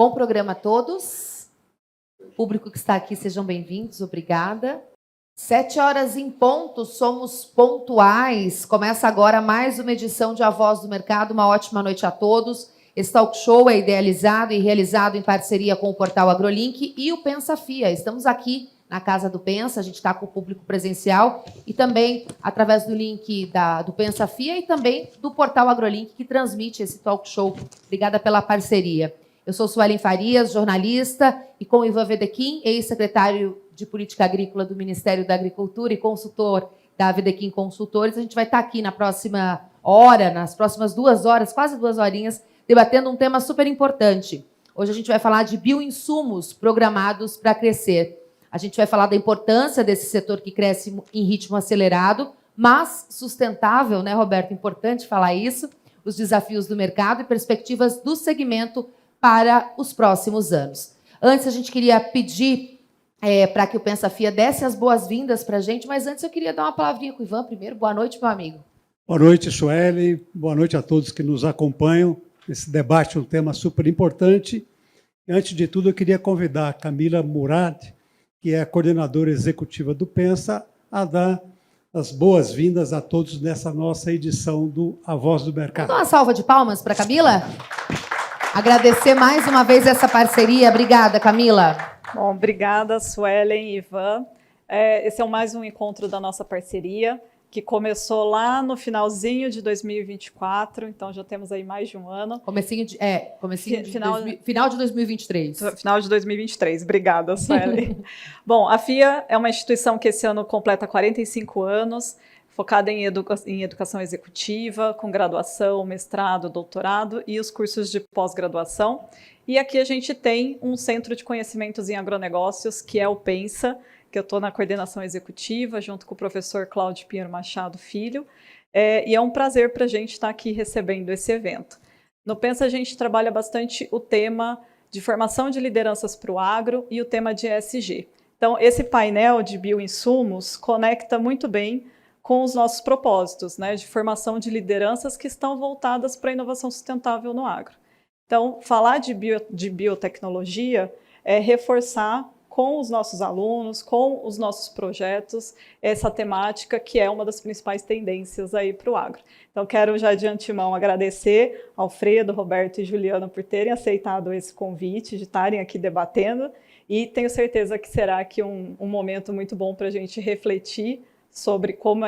Bom programa a todos. Público que está aqui, sejam bem-vindos. Obrigada. 7h em ponto, somos pontuais. Começa agora mais uma edição de A Voz do Mercado. Uma ótima noite a todos. Esse talk show é idealizado e realizado em parceria com o portal AgroLink e o Pensa FIA. Estamos aqui na Casa do Pensa, a gente está com o público presencial e também através do link do Pensa FIA e também do portal AgroLink, que transmite esse talk show. Obrigada pela parceria. Eu sou Suelen Farias, jornalista, e com o Ivan Wedekind, ex-secretário de Política Agrícola do Ministério da Agricultura e consultor da Wedekind Consultores, a gente vai estar aqui na próxima hora, nas próximas 2 horas, quase 2 horinhas, debatendo um tema super importante. Hoje a gente vai falar de bioinsumos programados para crescer. A gente vai falar da importância desse setor que cresce em ritmo acelerado, mas sustentável, né, Roberto? Importante falar isso. Os desafios do mercado e perspectivas do segmento para os próximos anos. Antes, a gente queria pedir para que o Pensa FIA desse as boas-vindas para a gente, mas antes eu queria dar uma palavrinha com o Ivan primeiro. Boa noite, meu amigo. Boa noite, Suelen. Boa noite a todos que nos acompanham. Esse debate é um tema super importante. Antes de tudo, eu queria convidar a Camila Murad, que é a coordenadora executiva do Pensa, a dar as boas-vindas a todos nessa nossa edição do A Voz do Mercado. Dá uma salva de palmas para a Camila. Agradecer mais uma vez essa parceria. Obrigada, Camila. Bom, obrigada, Suelen e Ivan. Esse é mais um encontro da nossa parceria, que começou lá no finalzinho de 2024, então já temos aí mais de um ano. Final de 2023. Final de 2023, obrigada, Suelen. Bom, a FIA é uma instituição que esse ano completa 45 anos, focada em educação executiva, com graduação, mestrado, doutorado e os cursos de pós-graduação. E aqui a gente tem um centro de conhecimentos em agronegócios, que é o Pensa, que eu estou na coordenação executiva, junto com o professor Cláudio Pinheiro Machado Filho, e é um prazer para a gente estar aqui recebendo esse evento. No Pensa, a gente trabalha bastante o tema de formação de lideranças para o agro e o tema de ESG. Então, esse painel de bioinsumos conecta muito bem com os nossos propósitos, né, de formação de lideranças que estão voltadas para a inovação sustentável no agro. Então, falar de biotecnologia é reforçar com os nossos alunos, com os nossos projetos, essa temática que é uma das principais tendências aí para o agro. Então, quero já de antemão agradecer ao Alfredo, Roberto e Juliana por terem aceitado esse convite, de estarem aqui debatendo, e tenho certeza que será aqui um momento muito bom para a gente refletir sobre como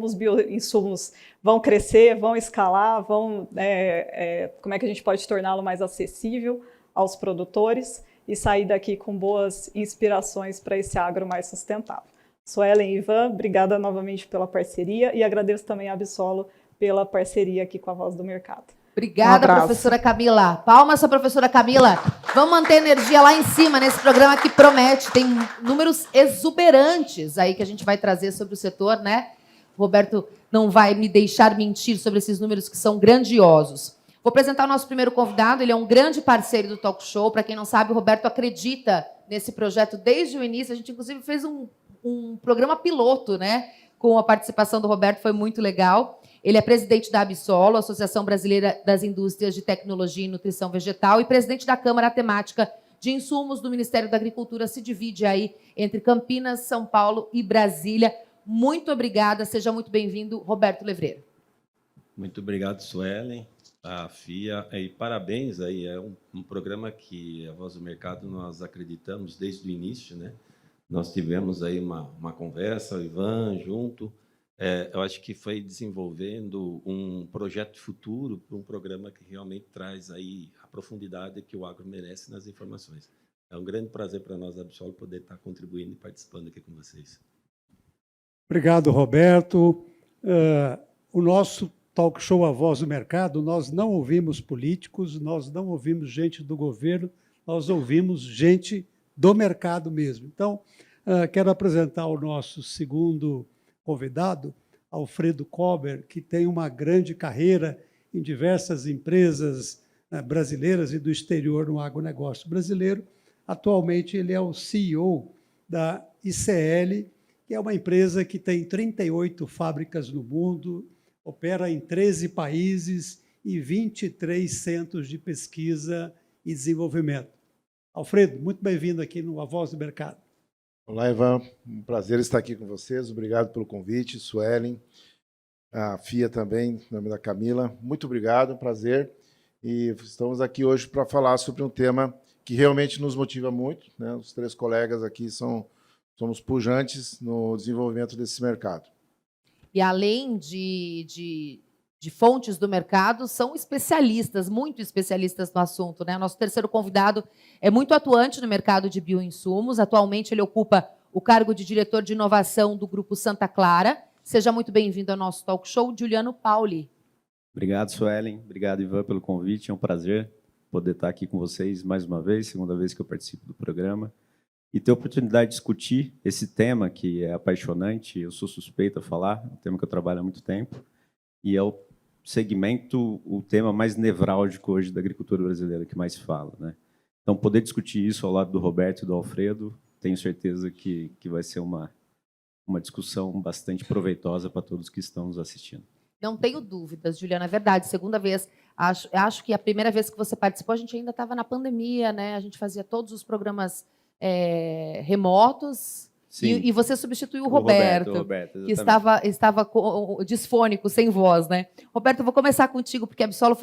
os bioinsumos vão crescer, vão escalar, como é que a gente pode torná-lo mais acessível aos produtores, e sair daqui com boas inspirações para esse agro mais sustentável. Suelen e Ivan, obrigada novamente pela parceria e agradeço também a Absolo pela parceria aqui com a Voz do Mercado. Obrigada, professora Camila. Palmas, professora Camila. Vamos manter a energia lá em cima nesse programa que promete. Tem números exuberantes aí que a gente vai trazer sobre o setor, né? O Roberto não vai me deixar mentir sobre esses números que são grandiosos. Vou apresentar o nosso primeiro convidado, ele é um grande parceiro do Talk Show. Para quem não sabe, o Roberto acredita nesse projeto desde o início. A gente, inclusive, fez um programa piloto, né, com a participação do Roberto, foi muito legal. Ele é presidente da Absolo, Associação Brasileira das Indústrias de Tecnologia e Nutrição Vegetal, e presidente da Câmara Temática de Insumos do Ministério da Agricultura. Se divide aí entre Campinas, São Paulo e Brasília. Muito obrigada, seja muito bem-vindo, Roberto Levreiro. Muito obrigado, Suelen. A FIA, e parabéns aí, é um programa que a Voz do Mercado nós acreditamos desde o início, né? Nós tivemos aí uma conversa, o Ivan junto, eu acho que foi desenvolvendo um projeto futuro para um programa que realmente traz aí a profundidade que o agro merece nas informações. É um grande prazer para nós, Absolo, poder estar contribuindo e participando aqui com vocês. Obrigado, Roberto. O nosso Talk Show A Voz do Mercado, nós não ouvimos políticos, nós não ouvimos gente do governo, nós ouvimos gente do mercado mesmo. Então, quero apresentar o nosso segundo convidado, Alfredo Kober, que tem uma grande carreira em diversas empresas brasileiras e do exterior no agronegócio brasileiro. Atualmente, ele é o CEO da ICL, que é uma empresa que tem 38 fábricas no mundo, opera em 13 países e 23 centros de pesquisa e desenvolvimento. Alfredo, muito bem-vindo aqui no A Voz do Mercado. Olá, Ivan. Um prazer estar aqui com vocês. Obrigado pelo convite, Suelen, a FIA também, em nome da Camila. Muito obrigado, prazer. E estamos aqui hoje para falar sobre um tema que realmente nos motiva muito, né? Os três colegas aqui somos pujantes no desenvolvimento desse mercado. E além de fontes do mercado, são especialistas, muito especialistas no assunto, né? Nosso terceiro convidado é muito atuante no mercado de bioinsumos. Atualmente, ele ocupa o cargo de diretor de inovação do Grupo Santa Clara. Seja muito bem-vindo ao nosso talk show, Juliano Pauli. Obrigado, Suelen. Obrigado, Ivan, pelo convite. É um prazer poder estar aqui com vocês mais uma vez, segunda vez que eu participo do programa, e ter a oportunidade de discutir esse tema que é apaixonante. Eu sou suspeito a falar, é um tema que eu trabalho há muito tempo, e é o segmento, o tema mais nevrálgico hoje da agricultura brasileira, que mais se fala, né? Então, poder discutir isso ao lado do Roberto e do Alfredo, tenho certeza que vai ser uma discussão bastante proveitosa para todos que estão nos assistindo. Não tenho dúvidas, Juliana, é verdade. Segunda vez, acho que a primeira vez que você participou, a gente ainda estava na pandemia, né? A gente fazia todos os programas remotos. E você substituiu o Roberto que estava disfônico, sem voz, né? Roberto, eu vou começar contigo, porque a Absolo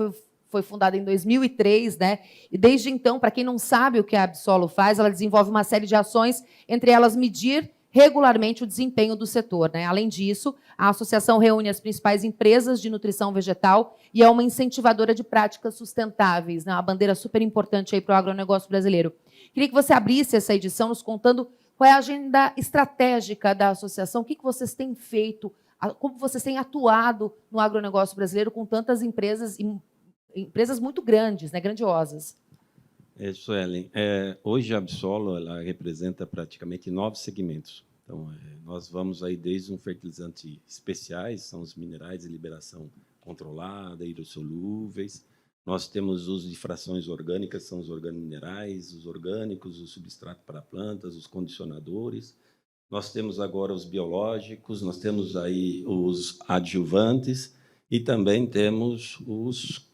foi fundada em 2003, né? E desde então, para quem não sabe o que a Absolo faz, ela desenvolve uma série de ações, entre elas medir regularmente o desempenho do setor, né? Além disso, a associação reúne as principais empresas de nutrição vegetal e é uma incentivadora de práticas sustentáveis, né? Uma bandeira super importante aí para o agronegócio brasileiro. Queria que você abrisse essa edição nos contando qual é a agenda estratégica da associação, o que vocês têm feito, como vocês têm atuado no agronegócio brasileiro com tantas empresas muito grandes, né? Grandiosas. Suelen, hoje a Absolo ela representa praticamente 9 segmentos. Então, nós vamos aí desde um fertilizante especiais, são os minerais de liberação controlada, hidrossolúveis. Nós temos uso de frações orgânicas, são os organominerais, os orgânicos, o substrato para plantas, os condicionadores. Nós temos agora os biológicos, nós temos aí os adjuvantes e também temos os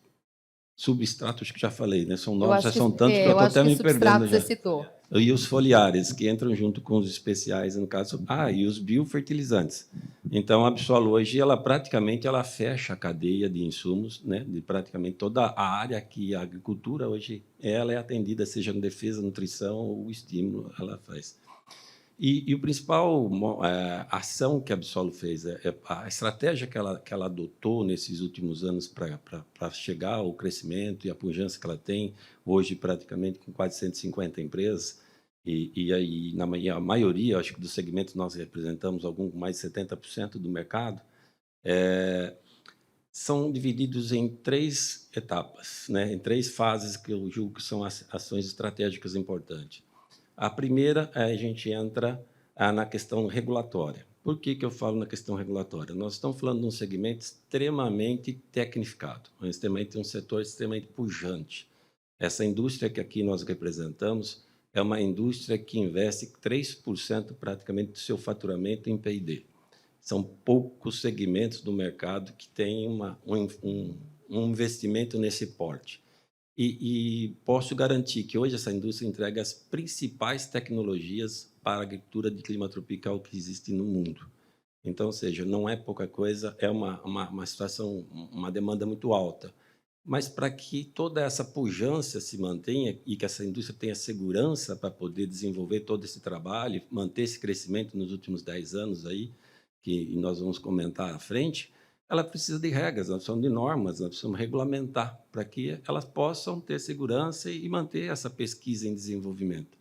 substratos que já falei, né? São novos, já são tantos que eu estou até me perdendo já. Citou. E os foliares, que entram junto com os especiais, no caso. E os biofertilizantes. Então, a Absolo hoje, ela praticamente fecha a cadeia de insumos, né? De praticamente toda a área que a agricultura hoje ela é atendida, seja na defesa, nutrição ou estímulo, ela faz. E o principal ação que a Absolo fez, a estratégia que ela adotou nesses últimos anos para chegar ao crescimento e a pujança que ela tem, hoje praticamente com quase 150 empresas, e aí na maioria, acho que dos segmentos nós representamos mais de 70% do mercado, são divididos em 3 etapas, né? Em 3 fases que eu julgo que são ações estratégicas importantes. A primeira, a gente entra na questão regulatória. Por que eu falo na questão regulatória? Nós estamos falando de um segmento extremamente tecnificado, um setor extremamente pujante. Essa indústria que aqui nós representamos é uma indústria que investe 3% praticamente do seu faturamento em P&D. São poucos segmentos do mercado que têm um investimento nesse porte. E posso garantir que hoje essa indústria entrega as principais tecnologias para a agricultura de clima tropical que existe no mundo. Então, ou seja, não é pouca coisa, é uma situação, uma demanda muito alta. Mas para que toda essa pujança se mantenha e que essa indústria tenha segurança para poder desenvolver todo esse trabalho, manter esse crescimento nos últimos 10 anos aí, que nós vamos comentar à frente, ela precisa de regras, nós precisamos de normas, nós precisamos regulamentar para que elas possam ter segurança e manter essa pesquisa em desenvolvimento.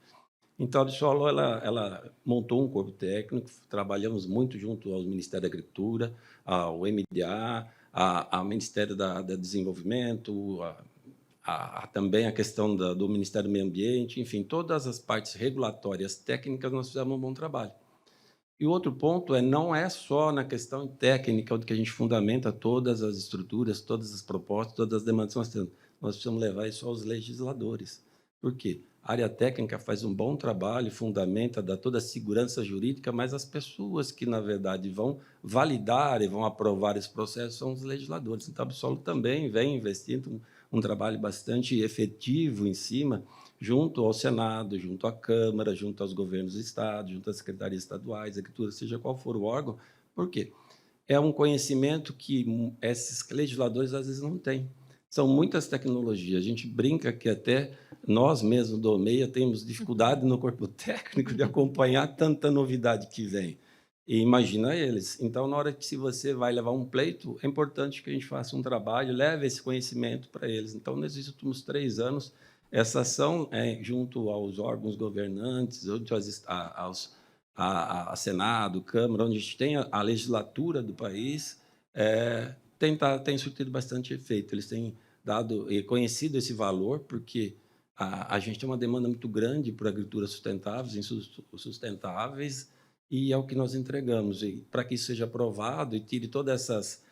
Então, a Absolo, ela montou um corpo técnico, trabalhamos muito junto ao Ministério da Agricultura, ao MDA, ao Ministério da Desenvolvimento, também a questão do Ministério do Meio Ambiente, enfim, todas as partes regulatórias técnicas, nós fizemos um bom trabalho. E o outro ponto não é só na questão técnica, onde que a gente fundamenta todas as estruturas, todas as propostas, todas as demandas que nós temos. Nós precisamos levar isso aos legisladores. Por quê? A área técnica faz um bom trabalho, fundamenta, dá toda a segurança jurídica, mas as pessoas que, na verdade, vão validar e vão aprovar esse processo são os legisladores. Então, a Absolo também vem investindo um trabalho bastante efetivo em cima, junto ao Senado, junto à Câmara, junto aos governos do Estado, junto às secretarias estaduais, agricultura, seja qual for o órgão. Por quê? É um conhecimento que esses legisladores, às vezes, não têm. São muitas tecnologias. A gente brinca que até nós mesmos do MEIA temos dificuldade no corpo técnico de acompanhar tanta novidade que vem. E imagina eles. Então, na hora que se você vai levar um pleito, é importante que a gente faça um trabalho, leve esse conhecimento para eles. Então, nesses últimos 3 anos, essa ação, junto aos órgãos governantes, junto a Senado, Câmara, onde a gente tem a legislatura do país, tem surtido bastante efeito. Eles têm dado e conhecido esse valor, porque a gente tem uma demanda muito grande por agricultura sustentáveis, e é o que nós entregamos. E para que isso seja aprovado e tire todas essas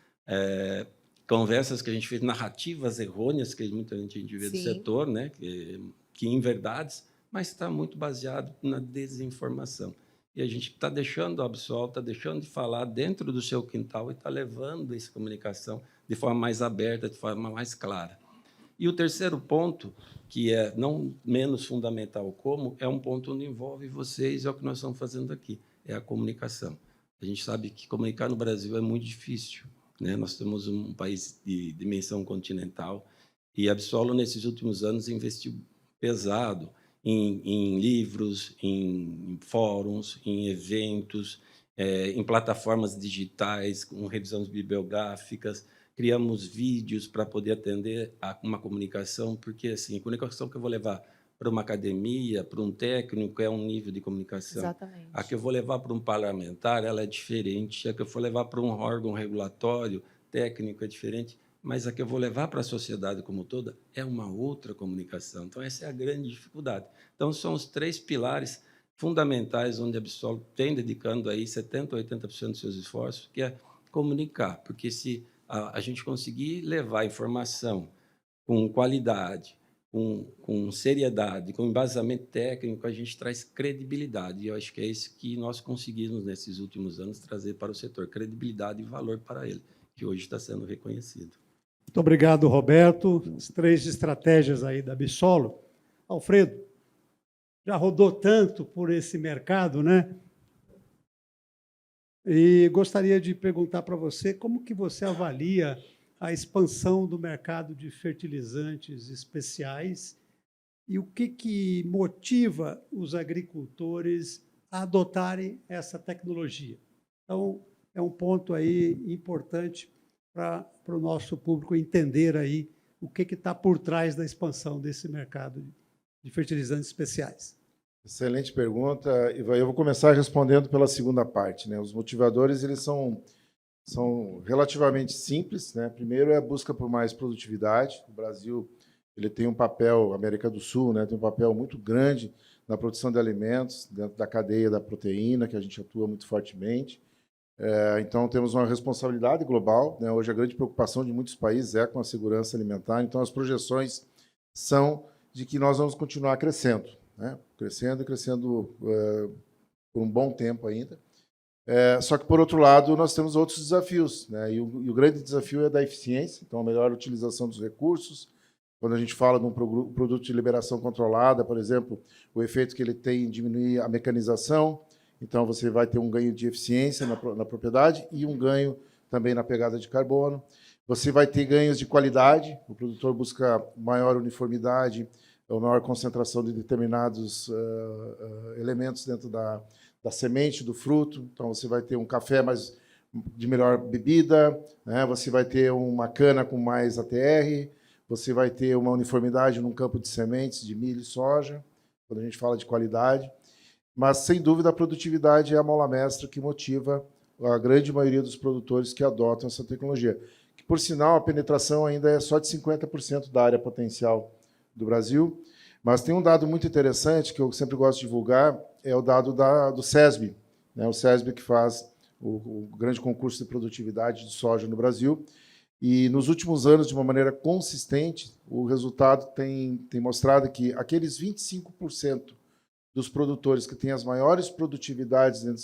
conversas que a gente fez, narrativas errôneas que muita gente vê do setor, né, que inverdades, mas está muito baseado na desinformação. E a gente está deixando o Absol, está deixando de falar dentro do seu quintal e está levando essa comunicação de forma mais aberta, de forma mais clara. E o terceiro ponto, que é não menos fundamental é um ponto onde envolve vocês, é o que nós estamos fazendo aqui, é a comunicação. A gente sabe que comunicar no Brasil é muito difícil, né? Nós temos um país de dimensão continental e a Absol, nesses últimos anos, investiu pesado em livros, em fóruns, em eventos, em plataformas digitais, com revisões bibliográficas. Criamos vídeos para poder atender a uma comunicação, porque assim, a comunicação que eu vou levar para uma academia, para um técnico, é um nível de comunicação. Exatamente. A que eu vou levar para um parlamentar, ela é diferente. A que eu for levar para um órgão regulatório, técnico, é diferente. Mas a que eu vou levar para a sociedade como toda é uma outra comunicação. Então, essa é a grande dificuldade. Então, são os 3 pilares fundamentais onde a Absol tem dedicando aí 70% a 80% dos seus esforços, que é comunicar. Porque se a gente conseguir levar informação com qualidade, com seriedade, com embasamento técnico, a gente traz credibilidade. E eu acho que é isso que nós conseguimos, nesses últimos anos, trazer para o setor, credibilidade e valor para ele, que hoje está sendo reconhecido. Muito obrigado, Roberto. As 3 estratégias aí da Absol. Alfredo, já rodou tanto por esse mercado, né? E gostaria de perguntar para você como que você avalia a expansão do mercado de fertilizantes especiais e o que motiva os agricultores a adotarem essa tecnologia. Então, é um ponto aí importante para o nosso público entender aí o que está por trás da expansão desse mercado de fertilizantes especiais. Excelente pergunta. Ivan, eu vou começar respondendo pela segunda parte, né? Os motivadores, eles são relativamente simples, né? Primeiro é a busca por mais produtividade. O Brasil, ele tem um papel, a América do Sul, né, tem um papel muito grande na produção de alimentos, dentro da cadeia da proteína, que a gente atua muito fortemente. Então, temos uma responsabilidade global, né? Hoje, a grande preocupação de muitos países é com a segurança alimentar. Então, as projeções são de que nós vamos continuar crescendo, né? Crescendo e crescendo por um bom tempo ainda. Só que, por outro lado, nós temos outros desafios, né? E o grande desafio é da eficiência, então, a melhor utilização dos recursos. Quando a gente fala de um produto de liberação controlada, por exemplo, o efeito que ele tem em diminuir a mecanização, então você vai ter um ganho de eficiência na propriedade e um ganho também na pegada de carbono. Você vai ter ganhos de qualidade, o produtor busca maior uniformidade, ou maior concentração de determinados elementos dentro da semente, do fruto. Então, você vai ter um café de melhor bebida, né? Você vai ter uma cana com mais ATR, você vai ter uma uniformidade num campo de sementes, de milho e soja, quando a gente fala de qualidade. Mas, sem dúvida, a produtividade é a mola mestra que motiva a grande maioria dos produtores que adotam essa tecnologia. Que, por sinal, a penetração ainda é só de 50% da área potencial do Brasil. Mas tem um dado muito interessante que eu sempre gosto de divulgar, é o dado do SESB, né? O SESB que faz o grande concurso de produtividade de soja no Brasil. E, nos últimos anos, de uma maneira consistente, o resultado tem mostrado que aqueles 25% dos produtores que têm as maiores produtividades dentro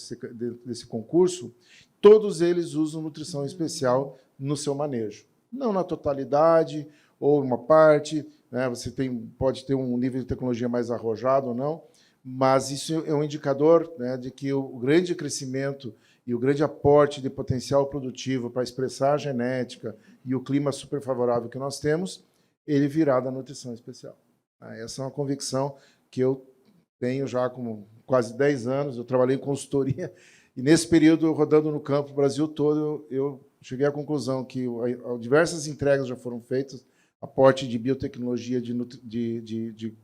desse concurso, todos eles usam nutrição especial no seu manejo. Não na totalidade ou uma parte, né? Você pode ter um nível de tecnologia mais arrojado ou não, mas isso é um indicador, né, de que o grande crescimento e o grande aporte de potencial produtivo para expressar a genética e o clima super favorável que nós temos, ele virá da nutrição especial. Essa é uma convicção que eu tenho já com quase 10 anos. Eu trabalhei em consultoria e, nesse período, rodando no campo, o Brasil todo, eu cheguei à conclusão que diversas entregas já foram feitas, aporte de biotecnologia, de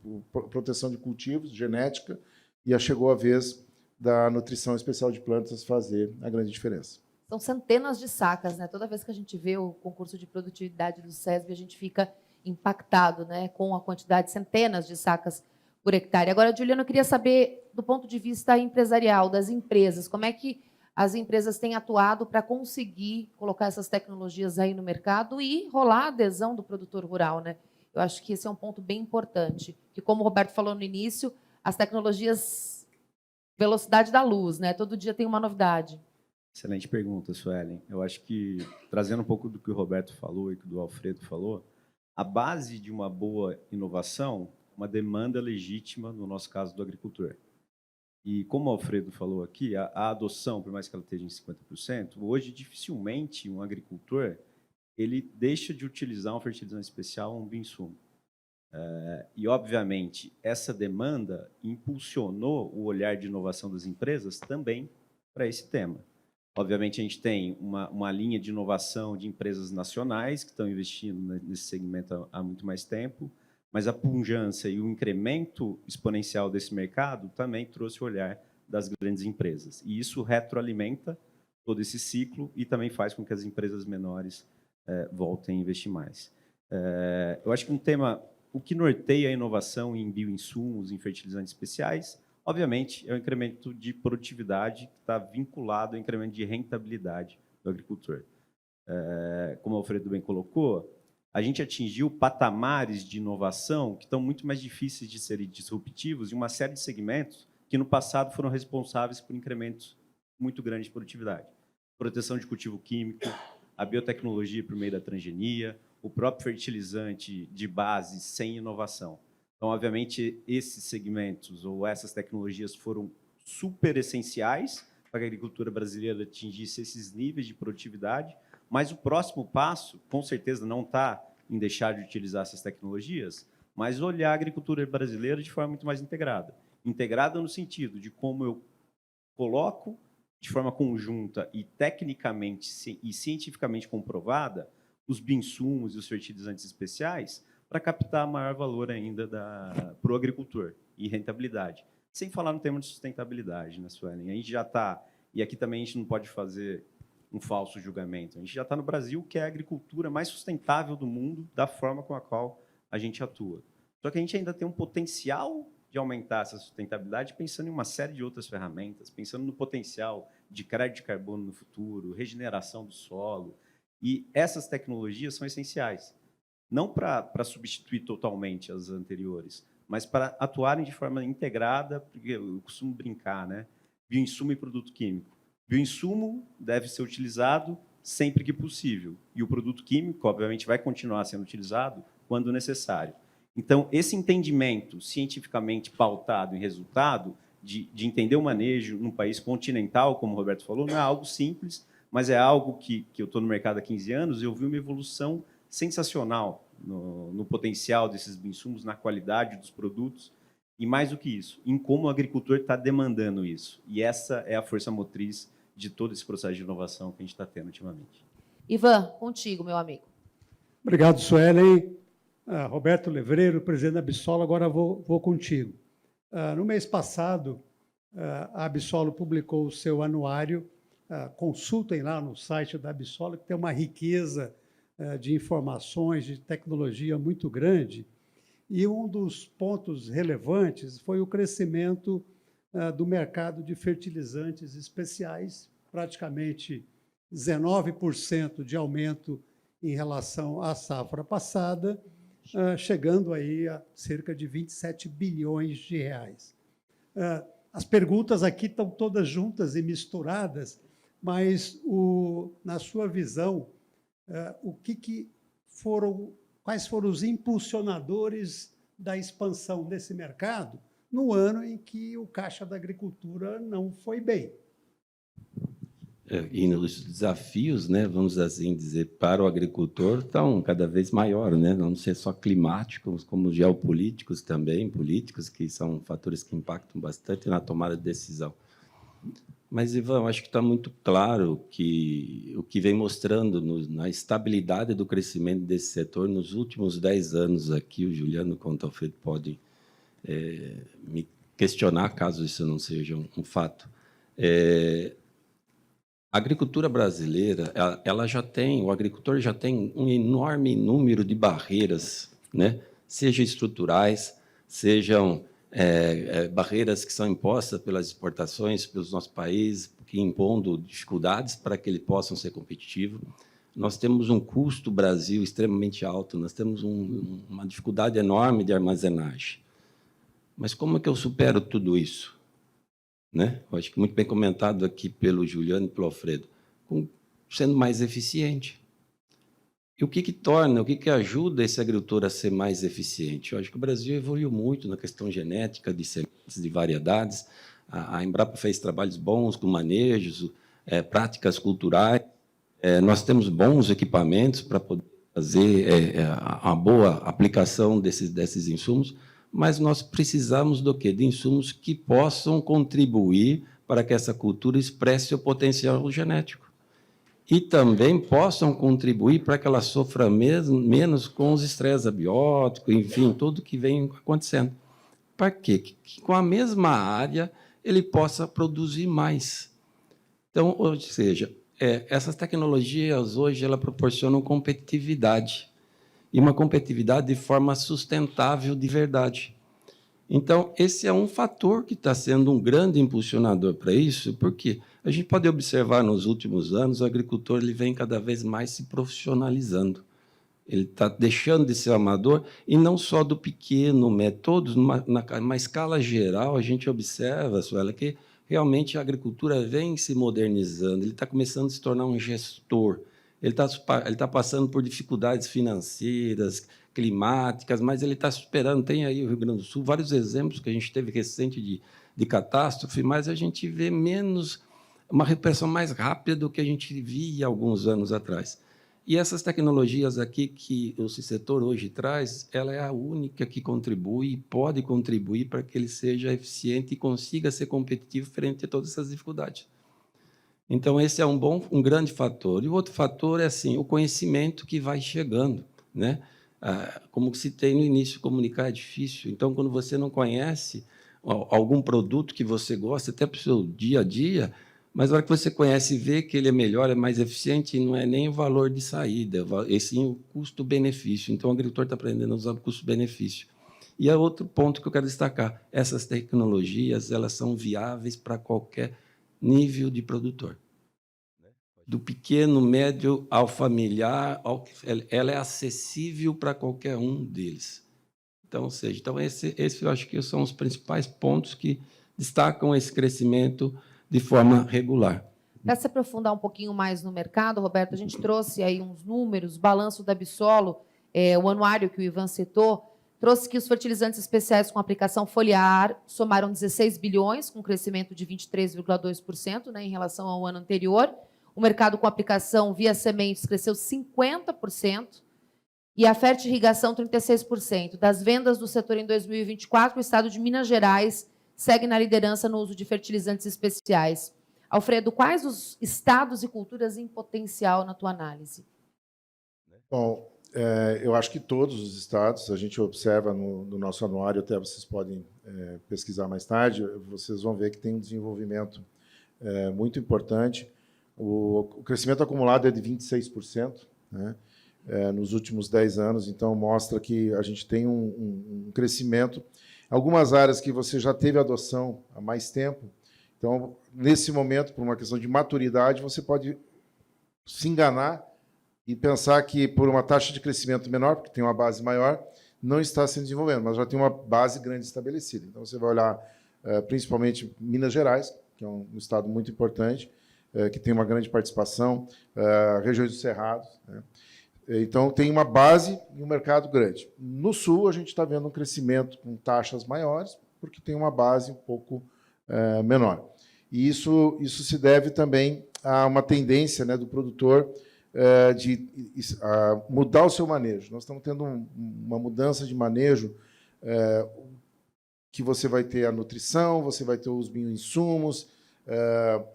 proteção de cultivos, genética, e chegou a vez da nutrição especial de plantas fazer a grande diferença. São centenas de sacas, né? Toda vez que a gente vê o concurso de produtividade do SESB, a gente fica impactado, né, com a quantidade, centenas de sacas por hectare. Agora, Juliana, eu queria saber, do ponto de vista empresarial, das empresas, como é que as empresas têm atuado para conseguir colocar essas tecnologias aí no mercado e rolar a adesão do produtor rural, né? Eu acho que esse é um ponto bem importante, que, como o Roberto falou no início, as tecnologias, velocidade da luz, né? Todo dia tem uma novidade. Excelente pergunta, Suelen. Eu acho que, trazendo um pouco do que o Roberto falou e que o do Alfredo falou, a base de uma boa inovação, uma demanda legítima, no nosso caso, do agricultor. E como o Alfredo falou aqui, a adoção, por mais que ela esteja em 50%, hoje, dificilmente, um agricultor ele deixa de utilizar um fertilizante especial, um bioinsumo. E, obviamente, essa demanda impulsionou o olhar de inovação das empresas também para esse tema. Obviamente, a gente tem uma linha de inovação de empresas nacionais que estão investindo nesse segmento há muito mais tempo, mas a pujança e o incremento exponencial desse mercado também trouxe o olhar das grandes empresas. E isso retroalimenta todo esse ciclo e também faz com que as empresas menores voltem a investir mais. Eu acho que um tema, o que norteia a inovação em bioinsumos, em fertilizantes especiais, obviamente, é o incremento de produtividade que está vinculado ao incremento de rentabilidade do agricultor. Como o Alfredo bem colocou, a gente atingiu patamares de inovação que estão muito mais difíceis de serem disruptivos em uma série de segmentos que, no passado, foram responsáveis por incrementos muito grandes de produtividade. Proteção de cultivo químico, a biotecnologia por meio da transgenia, o próprio fertilizante de base sem inovação. Então, obviamente, esses segmentos ou essas tecnologias foram super essenciais para que a agricultura brasileira atingisse esses níveis de produtividade, mas o próximo passo, com certeza, não está em deixar de utilizar essas tecnologias, mas olhar a agricultura brasileira de forma muito mais integrada. Integrada no sentido de como eu coloco de forma conjunta e tecnicamente e cientificamente comprovada os bioinsumos e os fertilizantes especiais para captar maior valor ainda para o agricultor e rentabilidade. Sem falar no tema de sustentabilidade, né, Suelen? A gente já está, e aqui também a gente não pode fazer um falso julgamento, a gente já está no Brasil, que é a agricultura mais sustentável do mundo, da forma com a qual a gente atua. Só que a gente ainda tem um potencial de aumentar essa sustentabilidade pensando em uma série de outras ferramentas, pensando no potencial de crédito de carbono no futuro, regeneração do solo, e essas tecnologias são essenciais. Não para substituir totalmente as anteriores, mas para atuarem de forma integrada, porque eu costumo brincar, né? Bioinsumo e produto químico. Bioinsumo deve ser utilizado sempre que possível, e o produto químico, obviamente, vai continuar sendo utilizado quando necessário. Então, esse entendimento cientificamente pautado em resultado, de entender o manejo num país continental, como o Roberto falou, não é algo simples, mas é algo que eu estou no mercado há 15 anos e eu vi uma evolução sensacional no potencial desses bioinsumos, na qualidade dos produtos, e mais do que isso, em como o agricultor está demandando isso. E essa é a força motriz de todo esse processo de inovação que a gente está tendo ultimamente. Ivan, contigo, meu amigo. Obrigado, Suelen. Roberto Levreiro, presidente da Absolo, agora vou contigo. No mês passado, a Absolo publicou o seu anuário. Consultem lá no site da Absolo, que tem uma riqueza de informações, de tecnologia muito grande. E um dos pontos relevantes foi o crescimento do mercado de fertilizantes especiais, praticamente 19% de aumento em relação à safra passada, chegando aí a cerca de 27 bilhões de reais. As perguntas aqui estão todas juntas e misturadas, mas, na sua visão, o que foram quais foram os impulsionadores da expansão desse mercado no ano em que o Caixa da Agricultura não foi bem. E os desafios, né, vamos assim dizer, para o agricultor estão cada vez maiores, né? Não ser só climáticos, como geopolíticos também, políticos, que são fatores que impactam bastante na tomada de decisão. Mas, Ivan, acho que está muito claro que o que vem mostrando na estabilidade do crescimento desse setor nos últimos 10 anos aqui, o Juliano quanto o Alfredo podem me questionar, caso isso não seja um fato. A agricultura brasileira, o agricultor já tem um enorme número de barreiras, né? Seja estruturais, sejam barreiras que são impostas pelas exportações pelos nossos países, que impondo dificuldades para que eles possam ser competitivos. Nós temos um custo Brasil extremamente alto, nós temos uma dificuldade enorme de armazenagem. Mas como é que eu supero tudo isso? Né? Eu acho que muito bem comentado aqui pelo Juliano e pelo Alfredo, sendo mais eficiente. E o que ajuda esse agricultor a ser mais eficiente? Eu acho que o Brasil evoluiu muito na questão genética de sementes, de variedades. A Embrapa fez trabalhos bons com manejos, práticas culturais. Nós temos bons equipamentos para poder fazer a boa aplicação desses insumos, mas nós precisamos do quê? De insumos que possam contribuir para que essa cultura expresse o potencial genético e também possam contribuir para que ela sofra menos com os estresses abióticos, enfim, tudo que vem acontecendo. Para quê? Que com a mesma área ele possa produzir mais. Então, ou seja, essas tecnologias hoje elas proporcionam competitividade, e uma competitividade de forma sustentável de verdade. Então, esse é um fator que está sendo um grande impulsionador para isso, porque a gente pode observar nos últimos anos o agricultor ele vem cada vez mais se profissionalizando. Ele está deixando de ser amador, e não só do pequeno, todos, numa escala geral, a gente observa, Suela, que realmente a agricultura vem se modernizando, ele está começando a se tornar um gestor. Ele está passando por dificuldades financeiras, climáticas, mas ele está superando. Tem aí o Rio Grande do Sul vários exemplos que a gente teve recente de catástrofe, mas a gente vê uma recuperação mais rápida do que a gente via alguns anos atrás. E essas tecnologias aqui que o setor hoje traz, ela é a única que contribui e pode contribuir para que ele seja eficiente e consiga ser competitivo frente a todas essas dificuldades. Então, esse é um grande fator. E o outro fator é assim, o conhecimento que vai chegando, né? Como citei no início, comunicar é difícil. Então, quando você não conhece algum produto que você gosta, até para o seu dia a dia, mas na hora que você conhece e vê que ele é melhor, é mais eficiente, não é nem o valor de saída, é sim o custo-benefício. Então, o agricultor está aprendendo a usar o custo-benefício. E é outro ponto que eu quero destacar. Essas tecnologias elas são viáveis para qualquer nível de produtor. Do pequeno, médio ao familiar, ela é acessível para qualquer um deles. Então, esse eu acho que são os principais pontos que destacam esse crescimento de forma regular. Para se aprofundar um pouquinho mais no mercado, Roberto, a gente trouxe aí uns números, balanço da Bissolo, o anuário que o Ivan citou, trouxe que os fertilizantes especiais com aplicação foliar somaram 16 bilhões, com crescimento de 23,2%, né, em relação ao ano anterior. O mercado com aplicação via sementes cresceu 50% e a fertirrigação 36%. Das vendas do setor em 2024, o estado de Minas Gerais segue na liderança no uso de fertilizantes especiais. Alfredo, quais os estados e culturas em potencial na tua análise? Bom, eu acho que todos os estados, a gente observa no nosso anuário, até vocês podem pesquisar mais tarde, vocês vão ver que tem um desenvolvimento muito importante. O crescimento acumulado é de 26%, né, nos últimos 10 anos, então mostra que a gente tem um crescimento. Algumas áreas que você já teve adoção há mais tempo, então, nesse momento, por uma questão de maturidade, você pode se enganar e pensar que, por uma taxa de crescimento menor, porque tem uma base maior, não está se desenvolvendo, mas já tem uma base grande estabelecida. Então, você vai olhar principalmente Minas Gerais, que é um estado muito importante, que tem uma grande participação, regiões dos Cerrados, né? Então, tem uma base e um mercado grande. No Sul, a gente está vendo um crescimento com taxas maiores, porque tem uma base um pouco menor. E isso se deve também a uma tendência, né, do produtor de mudar o seu manejo. Nós estamos tendo uma mudança de manejo que você vai ter a nutrição, você vai ter os bioinsumos,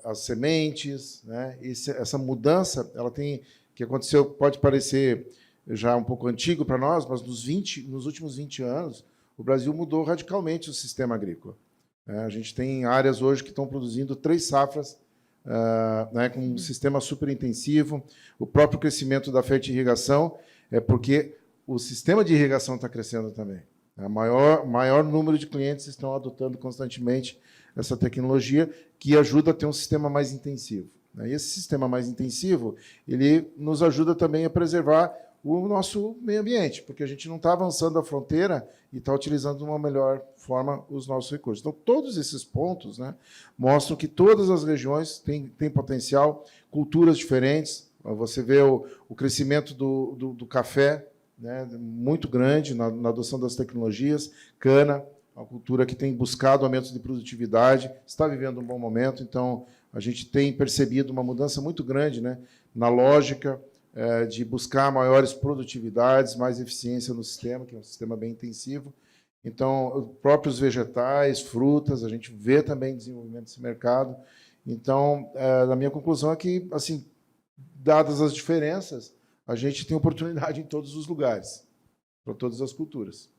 as sementes, né? Essa mudança, ela tem que aconteceu, pode parecer já um pouco antigo para nós, mas nos últimos 20 anos, o Brasil mudou radicalmente o sistema agrícola. A gente tem áreas hoje que estão produzindo 3 safras, né, com um sistema super intensivo. O próprio crescimento da fertirrigação é porque o sistema de irrigação está crescendo também. Maior número de clientes estão adotando constantemente essa tecnologia, que ajuda a ter um sistema mais intensivo. E esse sistema mais intensivo, ele nos ajuda também a preservar o nosso meio ambiente, porque a gente não está avançando a fronteira e está utilizando de uma melhor forma os nossos recursos. Então, todos esses pontos, né, mostram que todas as regiões têm potencial, culturas diferentes. Você vê o crescimento do café, né, muito grande na adoção das tecnologias, cana, uma cultura que tem buscado aumentos de produtividade, está vivendo um bom momento. Então, a gente tem percebido uma mudança muito grande, né, na lógica de buscar maiores produtividades, mais eficiência no sistema, que é um sistema bem intensivo. Então, próprios vegetais, frutas, a gente vê também desenvolvimento desse mercado. Então, a minha conclusão é que, assim, dadas as diferenças, a gente tem oportunidade em todos os lugares, para todas as culturas.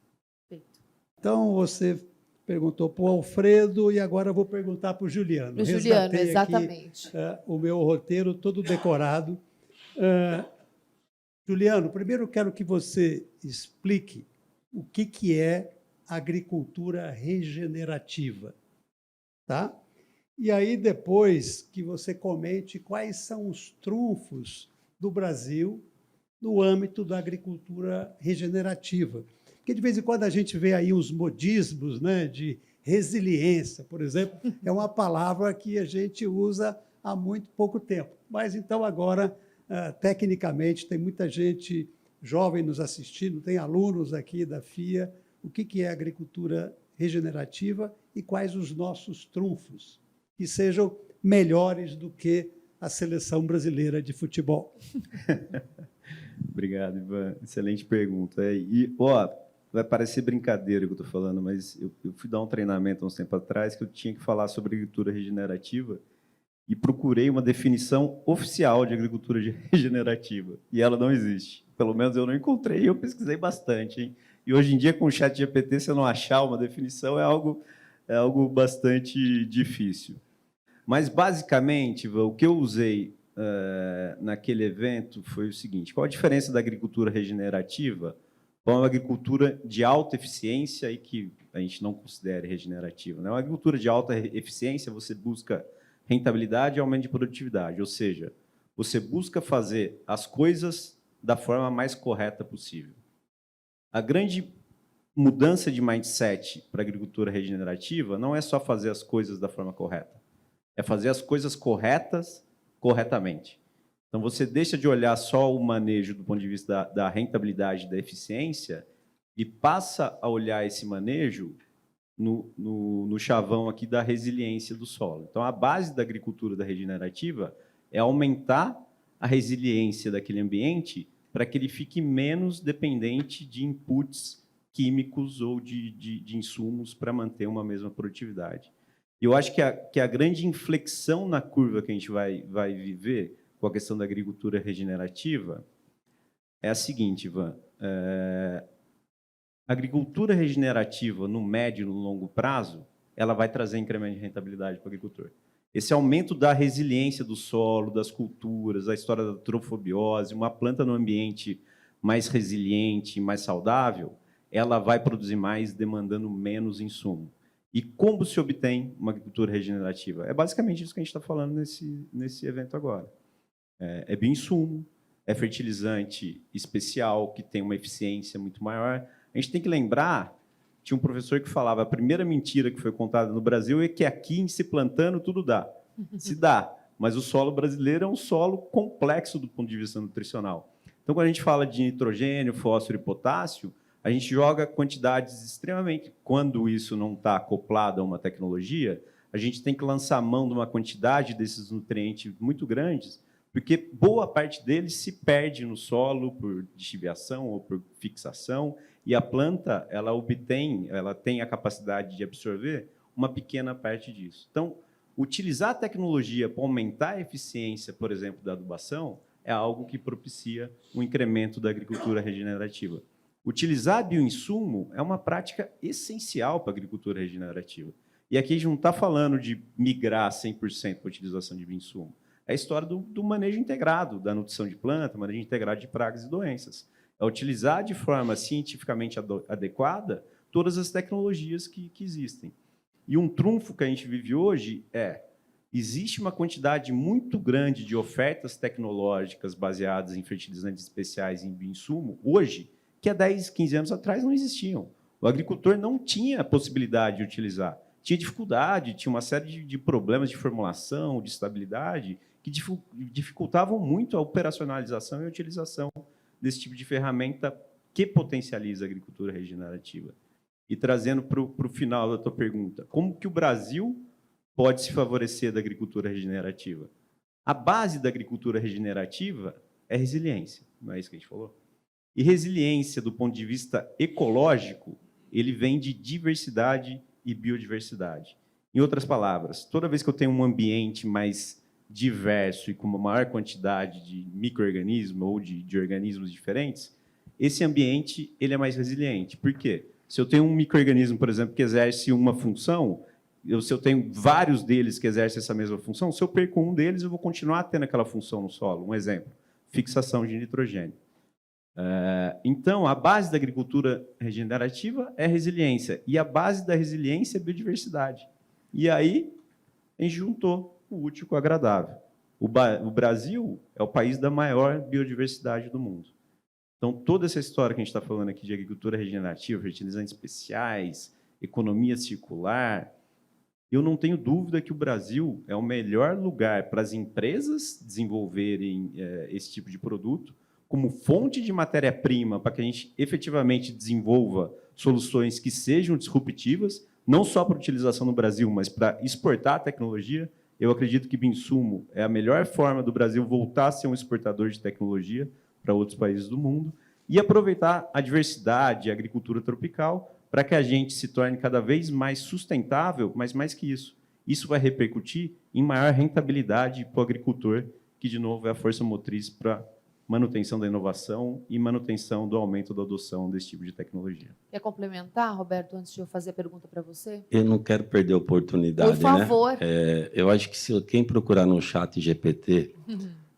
Então, você perguntou para o Alfredo e agora eu vou perguntar para o Juliano. O Juliano, exatamente. Aqui, o meu roteiro todo decorado. Juliano, primeiro eu quero que você explique o que é agricultura regenerativa, tá? E aí depois que você comente quais são os trunfos do Brasil no âmbito da agricultura regenerativa. Porque de vez em quando a gente vê aí uns modismos, né, de resiliência, por exemplo, é uma palavra que a gente usa há muito pouco tempo. Mas então agora, tecnicamente, tem muita gente jovem nos assistindo, tem alunos aqui da FIA. O que é agricultura regenerativa e quais os nossos trunfos, que sejam melhores do que a seleção brasileira de futebol? Obrigado, Ivan. Excelente pergunta. Vai parecer brincadeira o que eu estou falando, mas eu fui dar um treinamento há uns tempo atrás que eu tinha que falar sobre agricultura regenerativa e procurei uma definição oficial de agricultura regenerativa. E ela não existe. Pelo menos eu não encontrei e eu pesquisei bastante, hein? E hoje em dia, com o ChatGPT, se eu não achar uma definição, é algo bastante difícil. Mas, basicamente, Ivan, o que eu usei naquele evento foi o seguinte: qual a diferença da agricultura regenerativa para uma agricultura de alta eficiência e que a gente não considere regenerativa, né? Uma agricultura de alta eficiência, você busca rentabilidade e aumento de produtividade, ou seja, você busca fazer as coisas da forma mais correta possível. A grande mudança de mindset para a agricultura regenerativa não é só fazer as coisas da forma correta, é fazer as coisas corretas corretamente. Então, você deixa de olhar só o manejo do ponto de vista da rentabilidade e da eficiência e passa a olhar esse manejo no chavão aqui da resiliência do solo. Então, a base da agricultura da regenerativa é aumentar a resiliência daquele ambiente para que ele fique menos dependente de inputs químicos ou de insumos para manter uma mesma produtividade. E eu acho que a grande inflexão na curva que a gente vai viver com a questão da agricultura regenerativa é a seguinte, Ivan. A agricultura regenerativa, no médio e no longo prazo, ela vai trazer incremento de rentabilidade para o agricultor. Esse aumento da resiliência do solo, das culturas, a história da trofobiose, uma planta no ambiente mais resiliente, mais saudável, ela vai produzir mais demandando menos insumo. E como se obtém uma agricultura regenerativa? É basicamente isso que a gente está falando nesse evento agora. É bioinsumo, é fertilizante especial, que tem uma eficiência muito maior. A gente tem que lembrar, tinha um professor que falava, a primeira mentira que foi contada no Brasil é que aqui, em se plantando, tudo dá. Se dá, mas o solo brasileiro é um solo complexo do ponto de vista nutricional. Então, quando a gente fala de nitrogênio, fósforo e potássio, a gente joga quantidades extremamente... Quando isso não está acoplado a uma tecnologia, a gente tem que lançar mão de uma quantidade desses nutrientes muito grandes, porque boa parte deles se perde no solo por lixiviação ou por fixação, e a planta ela tem a capacidade de absorver uma pequena parte disso. Então, utilizar a tecnologia para aumentar a eficiência, por exemplo, da adubação, é algo que propicia um incremento da agricultura regenerativa. Utilizar bioinsumo é uma prática essencial para a agricultura regenerativa. E aqui a gente não está falando de migrar 100% para a utilização de bioinsumo. É a história do manejo integrado, da nutrição de planta, manejo integrado de pragas e doenças. É utilizar de forma cientificamente adequada todas as tecnologias que existem. E um trunfo que a gente vive hoje existe uma quantidade muito grande de ofertas tecnológicas baseadas em fertilizantes especiais e em bioinsumo, hoje, que há 10, 15 anos atrás não existiam. O agricultor não tinha a possibilidade de utilizar. Tinha dificuldade, tinha uma série de problemas de formulação, de estabilidade, que dificultavam muito a operacionalização e a utilização desse tipo de ferramenta que potencializa a agricultura regenerativa. E trazendo para o final da tua pergunta, como que o Brasil pode se favorecer da agricultura regenerativa? A base da agricultura regenerativa é resiliência, não é isso que a gente falou? E resiliência, do ponto de vista ecológico, ele vem de diversidade e biodiversidade. Em outras palavras, toda vez que eu tenho um ambiente mais diverso e com uma maior quantidade de micro-organismos ou de organismos diferentes, esse ambiente ele é mais resiliente. Por quê? Se eu tenho um micro-organismo, por exemplo, que exerce uma função, se eu tenho vários deles que exercem essa mesma função, se eu perco um deles, eu vou continuar tendo aquela função no solo. Um exemplo, fixação de nitrogênio. Então, a base da agricultura regenerativa é resiliência, e a base da resiliência é biodiversidade. E aí, a gente juntou o útil com o agradável. O Brasil é o país da maior biodiversidade do mundo. Então, toda essa história que a gente está falando aqui de agricultura regenerativa, fertilizantes especiais, economia circular, eu não tenho dúvida que o Brasil é o melhor lugar para as empresas desenvolverem esse tipo de produto, como fonte de matéria-prima para que a gente efetivamente desenvolva soluções que sejam disruptivas, não só para utilização no Brasil, mas para exportar a tecnologia. Eu acredito que bioinsumo é a melhor forma do Brasil voltar a ser um exportador de tecnologia para outros países do mundo e aproveitar a diversidade, a agricultura tropical, para que a gente se torne cada vez mais sustentável, mas mais que isso. Isso vai repercutir em maior rentabilidade para o agricultor, que, de novo, é a força motriz para manutenção da inovação e manutenção do aumento da adoção desse tipo de tecnologia. Quer complementar, Roberto, antes de eu fazer a pergunta para você? Eu não quero perder a oportunidade, Por favor. né? Eu acho que se quem procurar no chat GPT,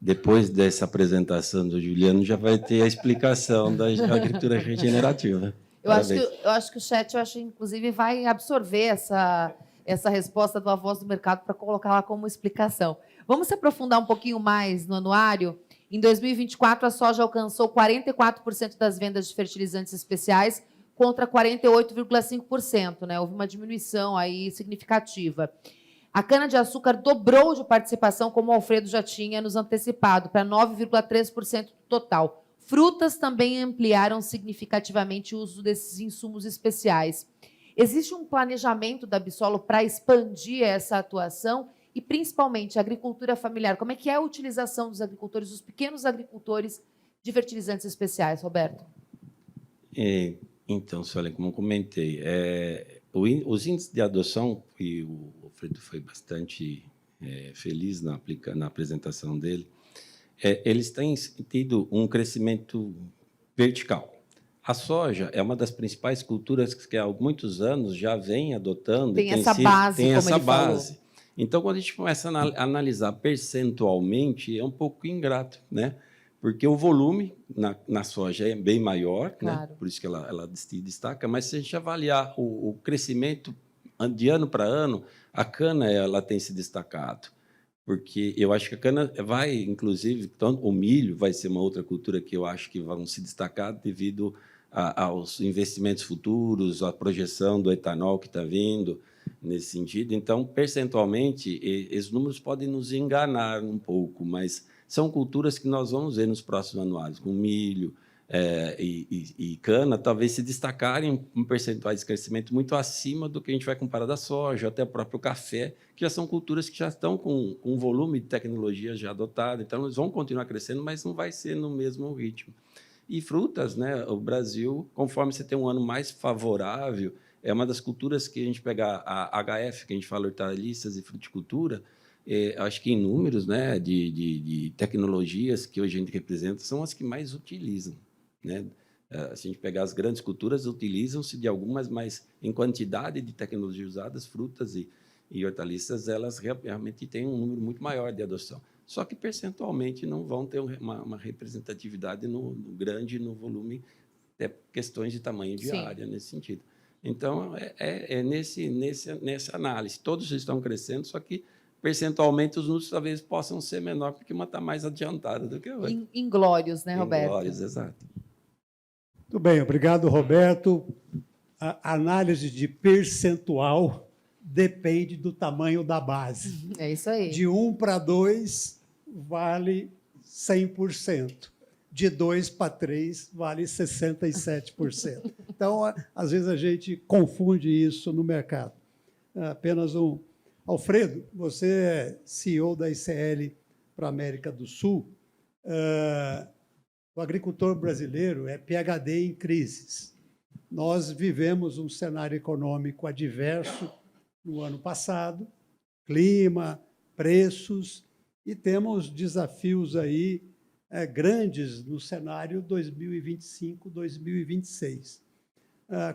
depois dessa apresentação do Juliano, já vai ter a explicação da agricultura regenerativa. Eu acho que o chat, inclusive, vai absorver essa resposta do A Voz do Mercado para colocar lá como explicação. Vamos se aprofundar um pouquinho mais no anuário? Em 2024, a soja alcançou 44% das vendas de fertilizantes especiais contra 48,5%, né? Houve uma diminuição aí significativa. A cana-de-açúcar dobrou de participação, como o Alfredo já tinha nos antecipado, para 9,3% do total. Frutas também ampliaram significativamente o uso desses insumos especiais. Existe um planejamento da Bissolo para expandir essa atuação e, principalmente, a agricultura familiar? Como é que é a utilização dos agricultores, dos pequenos agricultores, de fertilizantes especiais, Roberto? Então, Suelen, como comentei, os índices de adoção, e o Alfredo foi bastante feliz na apresentação dele, eles têm tido um crescimento vertical. A soja é uma das principais culturas que há muitos anos já vem adotando. Tem essa base, tem como essa ele base. falou. Então, quando a gente começa a analisar percentualmente, é um pouco ingrato, né? Porque o volume na soja é bem maior, claro, né? Por isso que ela se destaca, mas se a gente avaliar o crescimento de ano para ano, a cana ela tem se destacado. Porque eu acho que a cana vai, inclusive, tanto o milho vai ser uma outra cultura que eu acho que vão se destacar devido aos investimentos futuros, à projeção do etanol que está vindo nesse sentido. Então, percentualmente, esses números podem nos enganar um pouco, mas são culturas que nós vamos ver nos próximos anuários, com milho e cana, talvez se destacarem um percentual de crescimento muito acima do que a gente vai comparar da soja, até o próprio café, que já são culturas que já estão com um volume de tecnologia já adotado. Então, eles vão continuar crescendo, mas não vai ser no mesmo ritmo. E frutas, né? O Brasil, conforme você tem um ano mais favorável, é uma das culturas que a gente pegar a HF, que a gente fala hortaliças e fruticultura, acho que em números, né, de tecnologias que hoje a gente representa, são as que mais utilizam, né? Se a gente pegar as grandes culturas, utilizam-se de algumas, mas em quantidade de tecnologia usadas, frutas e hortaliças, elas realmente têm um número muito maior de adoção. Só que, percentualmente, não vão ter uma representatividade grande no volume, até questões de tamanho de área, nesse sentido. Então, nessa análise. Todos estão crescendo, só que, percentualmente, os números talvez possam ser menores, porque uma está mais adiantada do que a outra. Inglórios, né, Roberto? Inglórios, exato. Muito bem, obrigado, Roberto. A análise de percentual depende do tamanho da base. É isso aí. De 1 para 2 vale 100%. De 2 para 3 vale 67%. Então, às vezes a gente confunde isso no mercado. Apenas um. Alfredo, você é CEO da ICL para a América do Sul. O agricultor brasileiro é PhD em crises. Nós vivemos um cenário econômico adverso no ano passado, clima, preços, e temos desafios aí grandes no cenário 2025, 2026.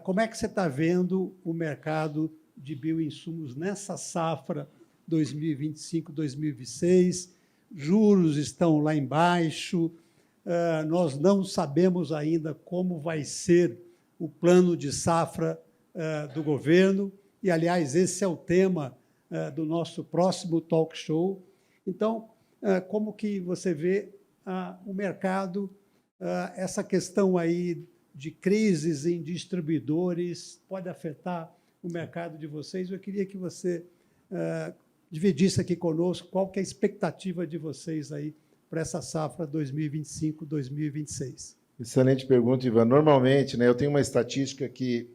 Como é que você está vendo o mercado de bioinsumos nessa safra 2025, 2026? Juros estão lá embaixo, nós não sabemos ainda como vai ser o plano de safra do governo, e, aliás, esse é o tema do nosso próximo talk show. Então, como que você vê o mercado, essa questão aí de crises em distribuidores pode afetar o mercado de vocês? Eu queria que você dividisse aqui conosco qual que é a expectativa de vocês aí para essa safra 2025, 2026. Excelente pergunta, Ivan. Normalmente, né, eu tenho uma estatística que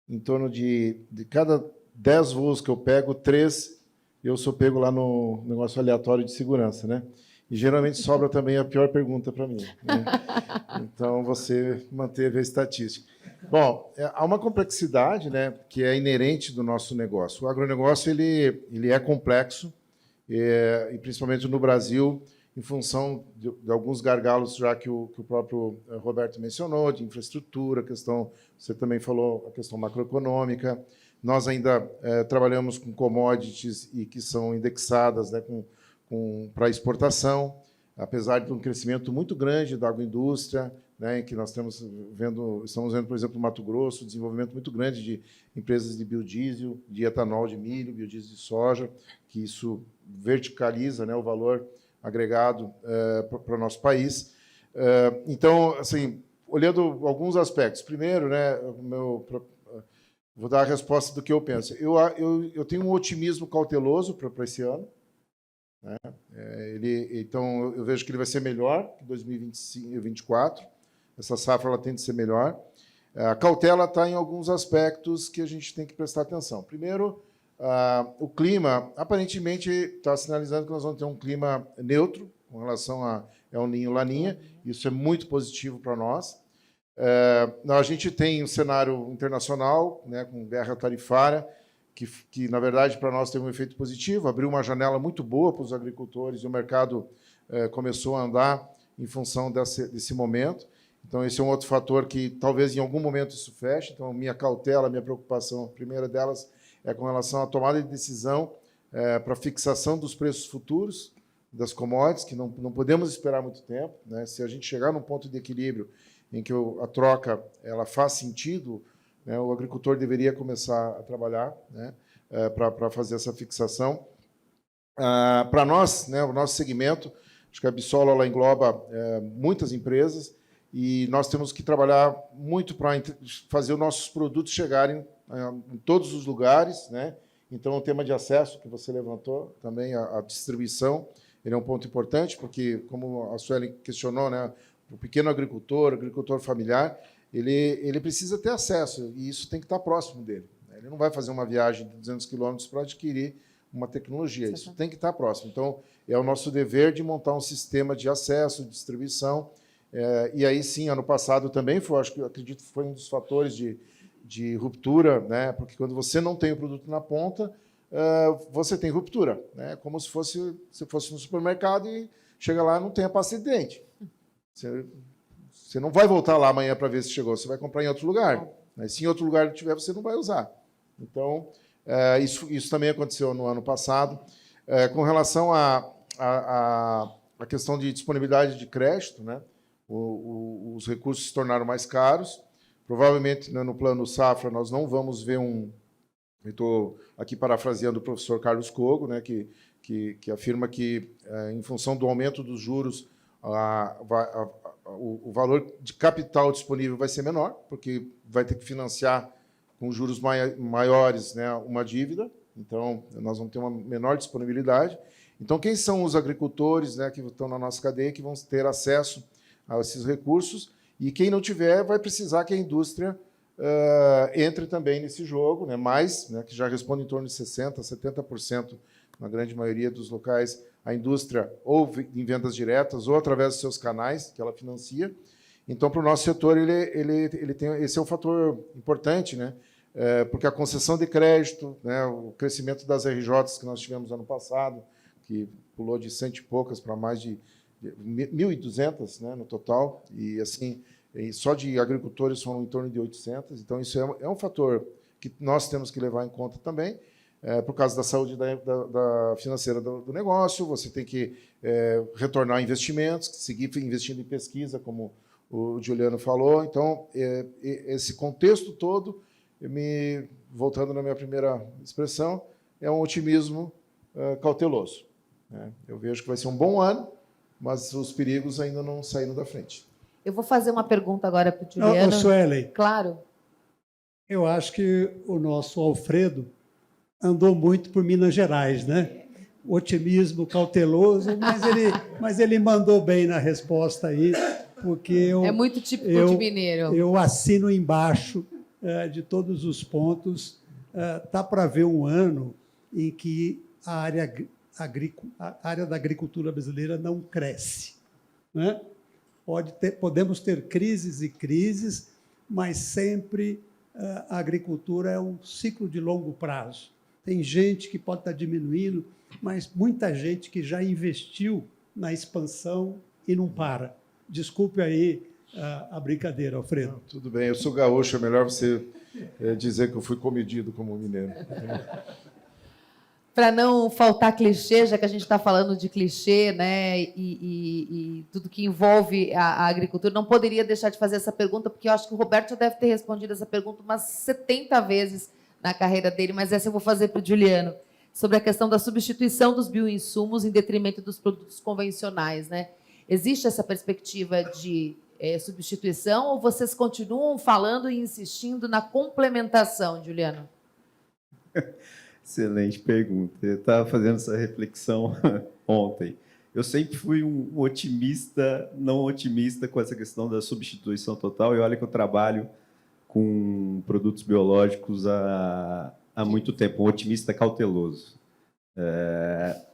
em torno de cada 10 voos que eu pego, 3 eu sou pego lá no negócio aleatório de segurança, né? E geralmente sobra também a pior pergunta para mim, né? Então, você manteve a estatística. Bom, há uma complexidade, né, que é inerente do nosso negócio. O agronegócio ele é complexo, e principalmente no Brasil, em função de alguns gargalos, já que o próprio Roberto mencionou, de infraestrutura, você também falou, a questão macroeconômica. Nós ainda trabalhamos com commodities e que são indexadas, né, para exportação, apesar de um crescimento muito grande da agroindústria, né, que nós estamos vendo, por exemplo, no Mato Grosso, um desenvolvimento muito grande de empresas de biodiesel, de etanol de milho, biodiesel de soja, que isso verticaliza, né, o valor agregado para o nosso país. Então, assim, olhando alguns aspectos. Primeiro, né, vou dar a resposta do que eu penso. Eu tenho um otimismo cauteloso para esse ano, né? Então, eu vejo que ele vai ser melhor que 2024. Essa safra ela tende a ser melhor. A cautela está em alguns aspectos que a gente tem que prestar atenção. Primeiro, o clima, aparentemente, está sinalizando que nós vamos ter um clima neutro com relação a El Niño, Laninha. Isso é muito positivo para nós. A gente tem um cenário internacional, né, com guerra tarifária, que na verdade, para nós teve um efeito positivo, abriu uma janela muito boa para os agricultores e o mercado começou a andar em função desse momento. Então, esse é um outro fator que talvez em algum momento isso feche. Então, minha cautela, minha preocupação, a primeira delas é com relação à tomada de decisão para fixação dos preços futuros das commodities, que não podemos esperar muito tempo, né? Se a gente chegar num ponto de equilíbrio em que a troca ela faz sentido, né, o agricultor deveria começar a trabalhar, né, para fazer essa fixação. Para nós, né, o nosso segmento, acho que a Bissolo ela engloba muitas empresas e nós temos que trabalhar muito para fazer os nossos produtos chegarem em todos os lugares, né? Então, o tema de acesso que você levantou também, a distribuição, ele é um ponto importante, porque, como a Sueli questionou, né, o pequeno agricultor familiar, ele precisa ter acesso, e isso tem que estar próximo dele. Ele não vai fazer uma viagem de 200 quilômetros para adquirir uma tecnologia, isso tem que estar próximo. Então, é o nosso dever de montar um sistema de acesso, de distribuição, e aí sim, ano passado também foi, acredito que foi um dos fatores de ruptura, né? Porque quando você não tem o produto na ponta, você tem ruptura, né? Como se fosse no supermercado e chega lá e não tem a pasta de dente. Você não vai voltar lá amanhã para ver se chegou, você vai comprar em outro lugar. Mas se em outro lugar tiver, você não vai usar. Então, isso também aconteceu no ano passado. Com relação à questão de disponibilidade de crédito, né? Os recursos se tornaram mais caros. Provavelmente, no plano Safra, nós não vamos ver eu estou aqui parafraseando o professor Carlos Cogo, né, que afirma que, em função do aumento dos juros, o valor de capital disponível vai ser menor, porque vai ter que financiar com juros maiores, né, uma dívida. Então, nós vamos ter uma menor disponibilidade. Então, quem são os agricultores, né, que estão na nossa cadeia, que vão ter acesso a esses recursos? E quem não tiver vai precisar que a indústria entre também nesse jogo, né, mais, né, que já responde em torno de 60%, 70%, na grande maioria dos locais, a indústria ou em vendas diretas ou através dos seus canais que ela financia. Então, para o nosso setor, ele tem, esse é um fator importante, né, porque a concessão de crédito, né, o crescimento das RJs que nós tivemos ano passado, que pulou de 100 e poucas para mais de 1.200, né, no total, e assim, só de agricultores foram em torno de 800. Então, isso é um fator que nós temos que levar em conta também, por causa da saúde da financeira do negócio. Você tem que retornar investimentos, seguir investindo em pesquisa, como o Juliano falou. Então, esse contexto todo, voltando na minha primeira expressão, é um otimismo cauteloso, né? Eu vejo que vai ser um bom ano, mas os perigos ainda não saíram da frente. Eu vou fazer uma pergunta agora para o Juliano. Sueli, Claro. eu acho que o nosso Alfredo andou muito por Minas Gerais, né? Otimismo cauteloso, mas ele mandou bem na resposta aí, porque É muito típico de mineiro. Eu assino embaixo de todos os pontos. Tá para ver um ano em que a área da agricultura brasileira não cresce, né? Podemos ter crises e crises, mas sempre a agricultura é um ciclo de longo prazo. Tem gente que pode estar diminuindo, mas muita gente que já investiu na expansão e não para. Desculpe aí a brincadeira, Alfredo. Não, tudo bem, eu sou gaúcho, é melhor você dizer que eu fui comedido como mineiro. Para não faltar clichê, já que a gente está falando de clichê, né, e tudo que envolve a agricultura, não poderia deixar de fazer essa pergunta, porque eu acho que o Roberto já deve ter respondido essa pergunta umas 70 vezes na carreira dele, mas essa eu vou fazer para o Juliano, sobre a questão da substituição dos bioinsumos em detrimento dos produtos convencionais, né? Existe essa perspectiva de substituição ou vocês continuam falando e insistindo na complementação, Juliano? Excelente pergunta. Eu estava fazendo essa reflexão ontem. Eu sempre fui um otimista, não otimista com essa questão da substituição total, e olha que eu trabalho com produtos biológicos há muito tempo, um otimista cauteloso.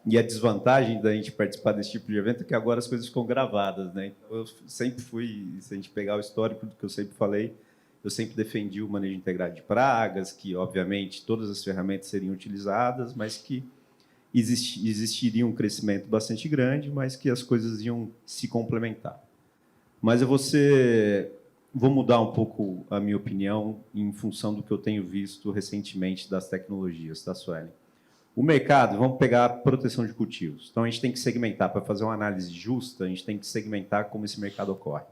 E a desvantagem da gente participar desse tipo de evento é que agora as coisas ficam gravadas, né? Então, eu sempre fui, se a gente pegar o histórico do que eu sempre falei, eu sempre defendi o manejo integrado de pragas, que, obviamente, todas as ferramentas seriam utilizadas, mas que existiria um crescimento bastante grande, mas que as coisas iam se complementar. Mas vou mudar um pouco a minha opinião em função do que eu tenho visto recentemente das tecnologias, tá, Sueli? O mercado, vamos pegar a proteção de cultivos. Então, a gente tem que segmentar, para fazer uma análise justa, a gente tem que segmentar como esse mercado ocorre.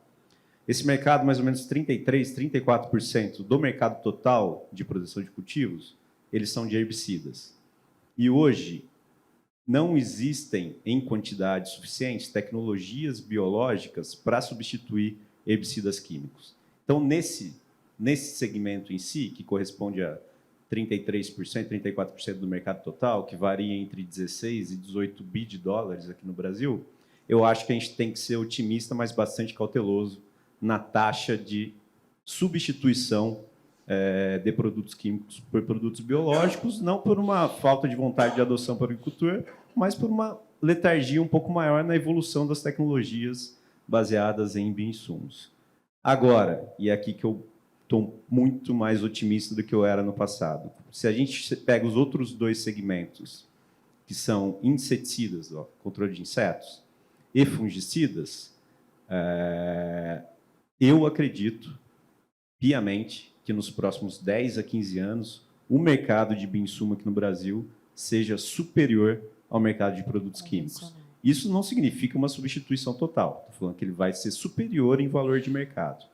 Esse mercado, mais ou menos 33%, 34% do mercado total de produção de cultivos, eles são de herbicidas. E hoje, não existem, em quantidade suficiente, tecnologias biológicas para substituir herbicidas químicos. Então, nesse segmento em si, que corresponde a 33%, 34% do mercado total, que varia entre 16 e 18 bi de dólares aqui no Brasil, eu acho que a gente tem que ser otimista, mas bastante cauteloso na taxa de substituição de produtos químicos por produtos biológicos, não por uma falta de vontade de adoção para o agricultor, mas por uma letargia um pouco maior na evolução das tecnologias baseadas em bioinsumos. Agora, e é aqui que eu estou muito mais otimista do que eu era no passado, se a gente pega os outros dois segmentos, que são inseticidas, controle de insetos, e fungicidas, eu acredito piamente que nos próximos 10 a 15 anos o mercado de bioinsumo aqui no Brasil seja superior ao mercado de produtos químicos. Isso não significa uma substituição total. Estou falando que ele vai ser superior em valor de mercado.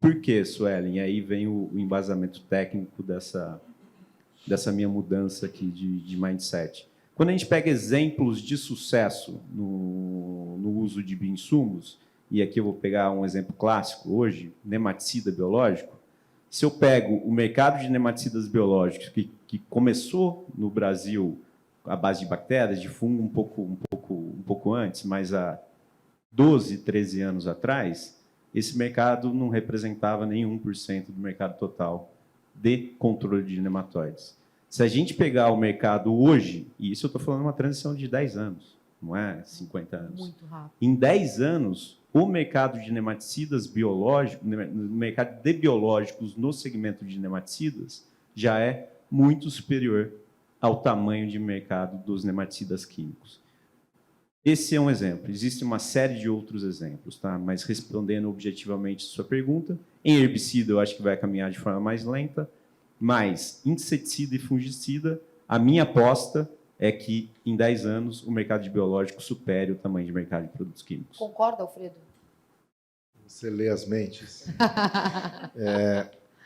Por quê, Suelen? E aí vem o embasamento técnico dessa minha mudança aqui de mindset. Quando a gente pega exemplos de sucesso no uso de bioinsumos, e aqui eu vou pegar um exemplo clássico hoje, nematicida biológico. Se eu pego o mercado de nematicidas biológicos, que começou no Brasil à base de bactérias, de fungo um pouco antes, mas há 12, 13 anos atrás, esse mercado não representava nem 1% do mercado total de controle de nematóides. Se a gente pegar o mercado hoje, e isso eu estou falando de uma transição de 10 anos, não é 50 anos. Muito rápido. Em 10 anos, o mercado de nematicidas biológicos, o mercado de biológicos no segmento de nematicidas, já é muito superior ao tamanho de mercado dos nematicidas químicos. Esse é um exemplo. Existe uma série de outros exemplos, tá? Mas respondendo objetivamente a sua pergunta, em herbicida eu acho que vai caminhar de forma mais lenta, mas inseticida e fungicida, a minha aposta é que, em 10 anos, o mercado de biológico supere o tamanho de mercado de produtos químicos. Concorda, Alfredo? Você lê as mentes.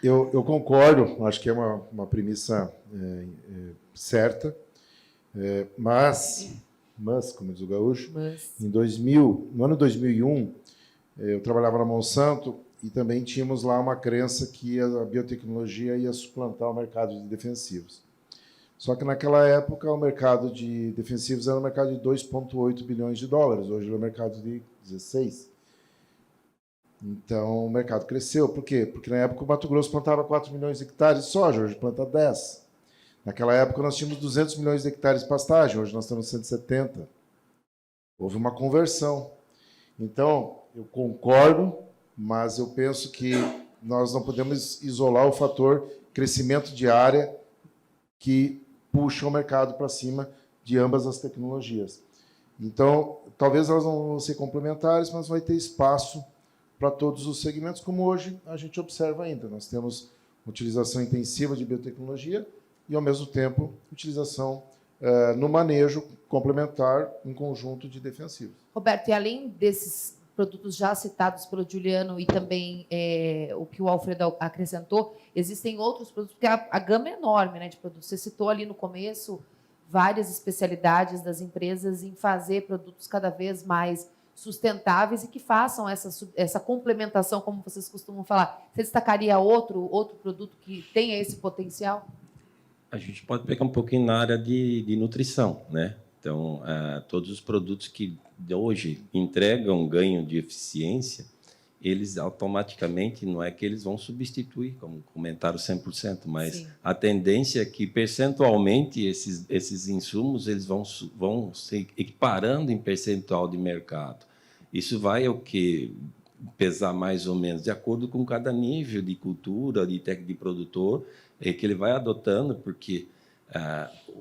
Eu concordo, acho que é uma premissa certa, mas, como diz o gaúcho, no ano 2001, eu trabalhava na Monsanto e também tínhamos lá uma crença que a biotecnologia ia suplantar o mercado de defensivos. Só que naquela época o mercado de defensivos era um mercado de 2,8 bilhões de dólares, hoje é um mercado de 16. Então o mercado cresceu. Por quê? Porque na época o Mato Grosso plantava 4 milhões de hectares de soja, hoje planta 10. Naquela época nós tínhamos 200 milhões de hectares de pastagem, hoje nós temos 170. Houve uma conversão. Então, eu concordo, mas eu penso que nós não podemos isolar o fator crescimento de área que puxa o mercado para cima de ambas as tecnologias. Então, talvez elas não vão ser complementares, mas vai ter espaço para todos os segmentos, como hoje a gente observa ainda. Nós temos utilização intensiva de biotecnologia e, ao mesmo tempo, utilização no manejo complementar em conjunto de defensivos. Roberto, e além desses produtos já citados pelo Juliano e também o que o Alfredo acrescentou, existem outros produtos, porque a gama é enorme, né, de produtos. Você citou ali no começo várias especialidades das empresas em fazer produtos cada vez mais sustentáveis e que façam essa complementação, como vocês costumam falar. Você destacaria outro produto que tenha esse potencial? A gente pode pegar um pouquinho na área de nutrição, né? Então, todos os produtos que hoje entregam ganho de eficiência, eles automaticamente, não é que eles vão substituir, como comentaram 100%, mas sim, a tendência é que, percentualmente, esses insumos eles vão se equiparando em percentual de mercado. Isso vai pesar mais ou menos de acordo com cada nível de cultura, de técnica de produtor, que ele vai adotando, porque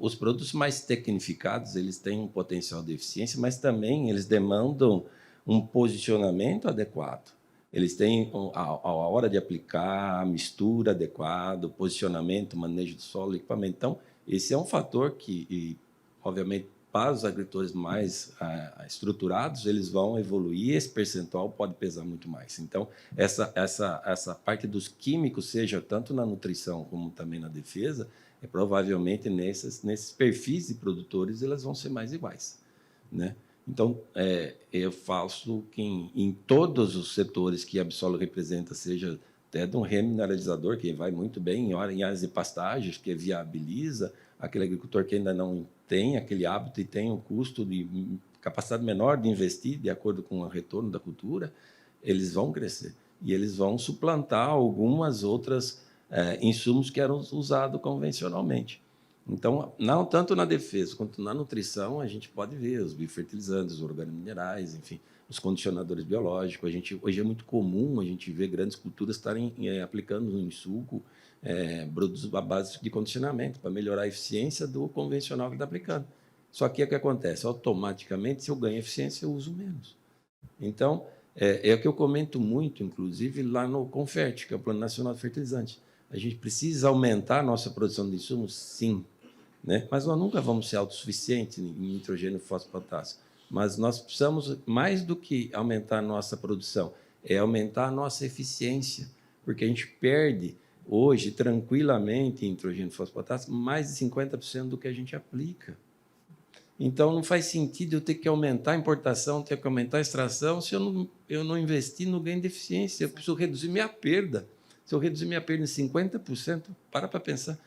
os produtos mais tecnificados eles têm um potencial de eficiência, mas também eles demandam um posicionamento adequado. Eles têm a hora de aplicar, a mistura adequada, o posicionamento, o manejo do solo, equipamento. Então, esse é um fator que, obviamente, para os agricultores mais estruturados, eles vão evoluir, esse percentual pode pesar muito mais. Então, essa parte dos químicos, seja tanto na nutrição como também na defesa, provavelmente nesses perfis de produtores, elas vão ser mais iguais, né? Então, eu faço que em todos os setores que a Absolo representa, seja até de um remineralizador que vai muito bem em áreas de pastagens, que viabiliza aquele agricultor que ainda não tem aquele hábito e tem um custo de capacidade menor de investir, de acordo com o retorno da cultura, eles vão crescer. E eles vão suplantar algumas outras insumos que eram usados convencionalmente. Então, não tanto na defesa quanto na nutrição, a gente pode ver os biofertilizantes, os organominerais, enfim, os condicionadores biológicos. Hoje é muito comum a gente ver grandes culturas estarem aplicando em suco produtos à base de condicionamento para melhorar a eficiência do convencional que está aplicando. Só que o que acontece? Automaticamente, se eu ganho eficiência, eu uso menos. Então, é o que eu comento muito, inclusive, lá no CONFERT, que é o Plano Nacional de Fertilizantes. A gente precisa aumentar a nossa produção de insumos? Sim. Né? Mas nós nunca vamos ser autossuficientes em nitrogênio, fósforo, potássio. Mas nós precisamos, mais do que aumentar a nossa produção, aumentar a nossa eficiência, porque a gente perde hoje, tranquilamente, em nitrogênio, fósforo, potássio, mais de 50% do que a gente aplica. Então, não faz sentido eu ter que aumentar a importação, ter que aumentar a extração, se eu não investir no ganho de eficiência. Eu preciso reduzir minha perda. Se eu reduzir minha perda em 50%, para pensar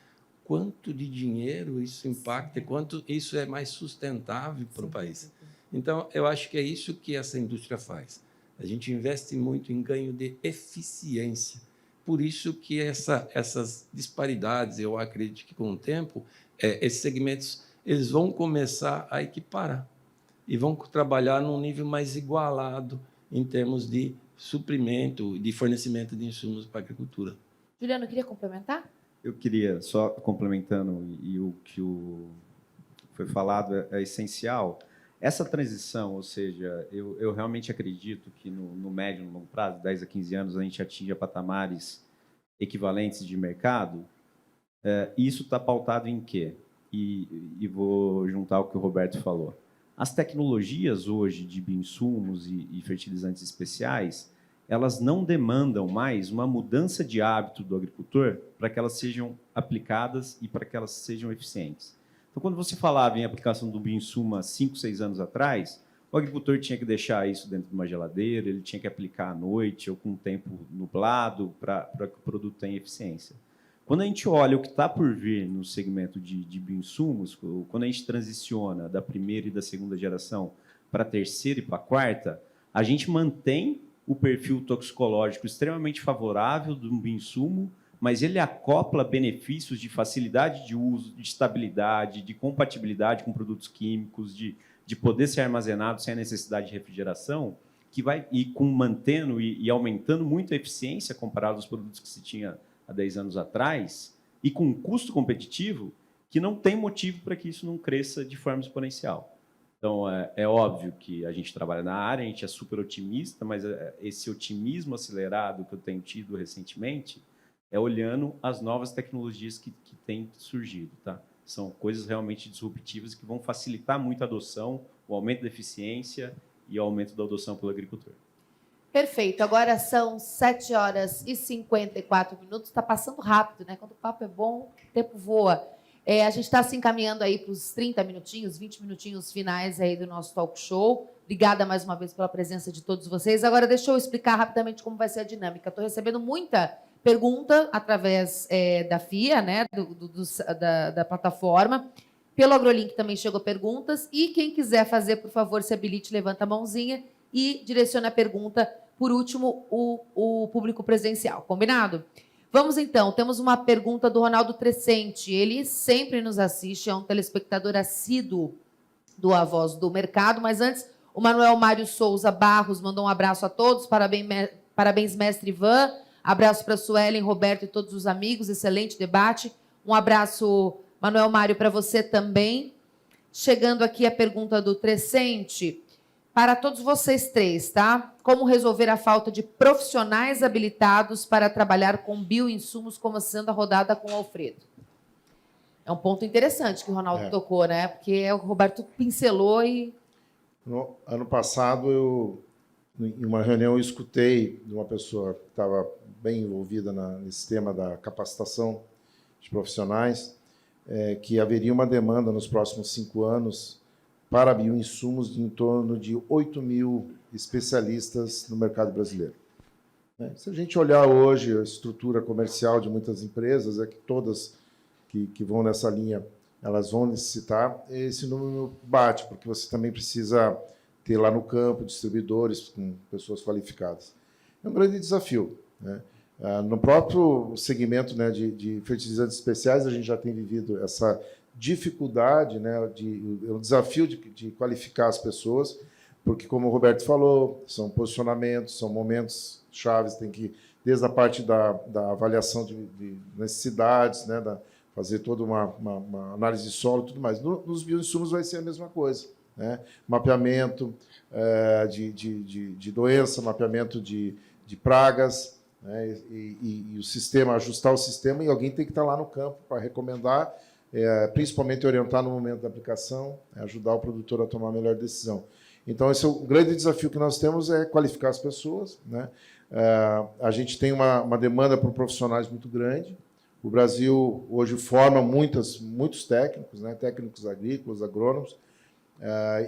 quanto de dinheiro isso impacta, quanto isso é mais sustentável para o país. Então, eu acho que é isso que essa indústria faz. A gente investe muito em ganho de eficiência. Por isso que essas disparidades, eu acredito que, com o tempo, esses segmentos eles vão começar a equiparar e vão trabalhar num nível mais igualado em termos de suprimento, de fornecimento de insumos para a agricultura. Juliano, queria complementar? Eu queria, só complementando, e o que foi falado é essencial, essa transição, ou seja, eu realmente acredito que no médio e no longo prazo, 10 a 15 anos, a gente atinja patamares equivalentes de mercado. Isso está pautado em quê? E vou juntar o que o Roberto falou. As tecnologias hoje de bioinsumos e fertilizantes especiais, elas não demandam mais uma mudança de hábito do agricultor para que elas sejam aplicadas e para que elas sejam eficientes. Então, quando você falava em aplicação do bioinsumo há 5, 6 anos atrás, o agricultor tinha que deixar isso dentro de uma geladeira, ele tinha que aplicar à noite ou com o tempo nublado para que o produto tenha eficiência. Quando a gente olha o que está por vir no segmento de bioinsumos, quando a gente transiciona da primeira e da segunda geração para a terceira e para a quarta, a gente mantém o perfil toxicológico extremamente favorável de um bioinsumo, mas ele acopla benefícios de facilidade de uso, de estabilidade, de compatibilidade com produtos químicos, de poder ser armazenado sem a necessidade de refrigeração, que vai mantendo e aumentando muito a eficiência comparado aos produtos que se tinha há 10 anos atrás, e com um custo competitivo que não tem motivo para que isso não cresça de forma exponencial. Então, é óbvio que a gente trabalha na área, a gente é super otimista, mas esse otimismo acelerado que eu tenho tido recentemente é olhando as novas tecnologias que têm surgido. Tá? São coisas realmente disruptivas que vão facilitar muito a adoção, o aumento da eficiência e o aumento da adoção pelo agricultor. Perfeito. Agora são 7 horas e 54 minutos. Está passando rápido, né? Quando o papo é bom, o tempo voa. A gente está se encaminhando aí para os 30 minutinhos, 20 minutinhos finais aí do nosso talk show. Obrigada mais uma vez pela presença de todos vocês. Agora, deixa eu explicar rapidamente como vai ser a dinâmica. Estou recebendo muita pergunta através da FIA, né? Da plataforma. Pelo AgroLink também chegou perguntas. E quem quiser fazer, por favor, se habilite, levanta a mãozinha e direciona a pergunta. Por último, o público presencial. Combinado? Vamos, então. Temos uma pergunta do Ronaldo Trescente. Ele sempre nos assiste, é um telespectador assíduo do A Voz do Mercado. Mas antes, o Manuel Mário Souza Barros mandou um abraço a todos. Parabéns, mestre Ivan. Abraço para a Suelen, Roberto e todos os amigos. Excelente debate. Um abraço, Manuel Mário, para você também. Chegando aqui a pergunta do Trescente. Para todos vocês três, tá? Como resolver a falta de profissionais habilitados para trabalhar com bioinsumos, começando a rodada com o Alfredo? É um ponto interessante que o Ronaldo tocou, né? Porque o Roberto pincelou e... No ano passado, em uma reunião, eu escutei de uma pessoa que estava bem envolvida nesse tema da capacitação de profissionais, que haveria uma demanda nos próximos 5 anos para bioinsumos de em torno de 8 mil especialistas no mercado brasileiro. né? Se a gente olhar hoje a estrutura comercial de muitas empresas, é que todas que vão nessa linha, elas vão necessitar, esse número bate, porque você também precisa ter lá no campo distribuidores com pessoas qualificadas. É um grande desafio, né? No próprio segmento, né, de fertilizantes especiais, a gente já tem vivido essa dificuldade, né, o desafio de qualificar as pessoas, porque, como o Roberto falou, são posicionamentos, são momentos chaves, tem que, desde a parte da avaliação de necessidades, né, fazer toda uma análise de solo e tudo mais. Nos bioinsumos vai ser a mesma coisa, né? Mapeamento de doença, mapeamento de pragas, né? E o sistema, ajustar o sistema, e alguém tem que estar lá no campo para recomendar, principalmente orientar no momento da aplicação, ajudar o produtor a tomar a melhor decisão. Então, esse é o grande desafio que nós temos, é qualificar as pessoas, né? A gente tem uma demanda por profissionais muito grande. O Brasil hoje forma muitos técnicos, né? Técnicos agrícolas, agrônomos,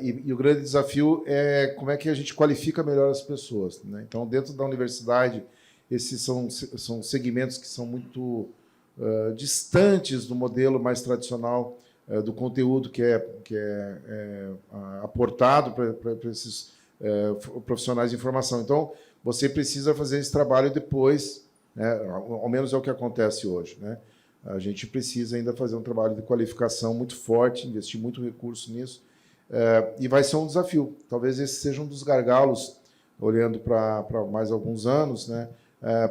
e o grande desafio é como é que a gente qualifica melhor as pessoas, né? Então, dentro da universidade, esses são segmentos que são muito distantes do modelo mais tradicional do conteúdo que é aportado para esses profissionais de informação. Então, você precisa fazer esse trabalho depois, né? Ao menos é o que acontece hoje, né? A gente precisa ainda fazer um trabalho de qualificação muito forte, investir muito recurso nisso, e vai ser um desafio. Talvez esse seja um dos gargalos, olhando para mais alguns anos, né?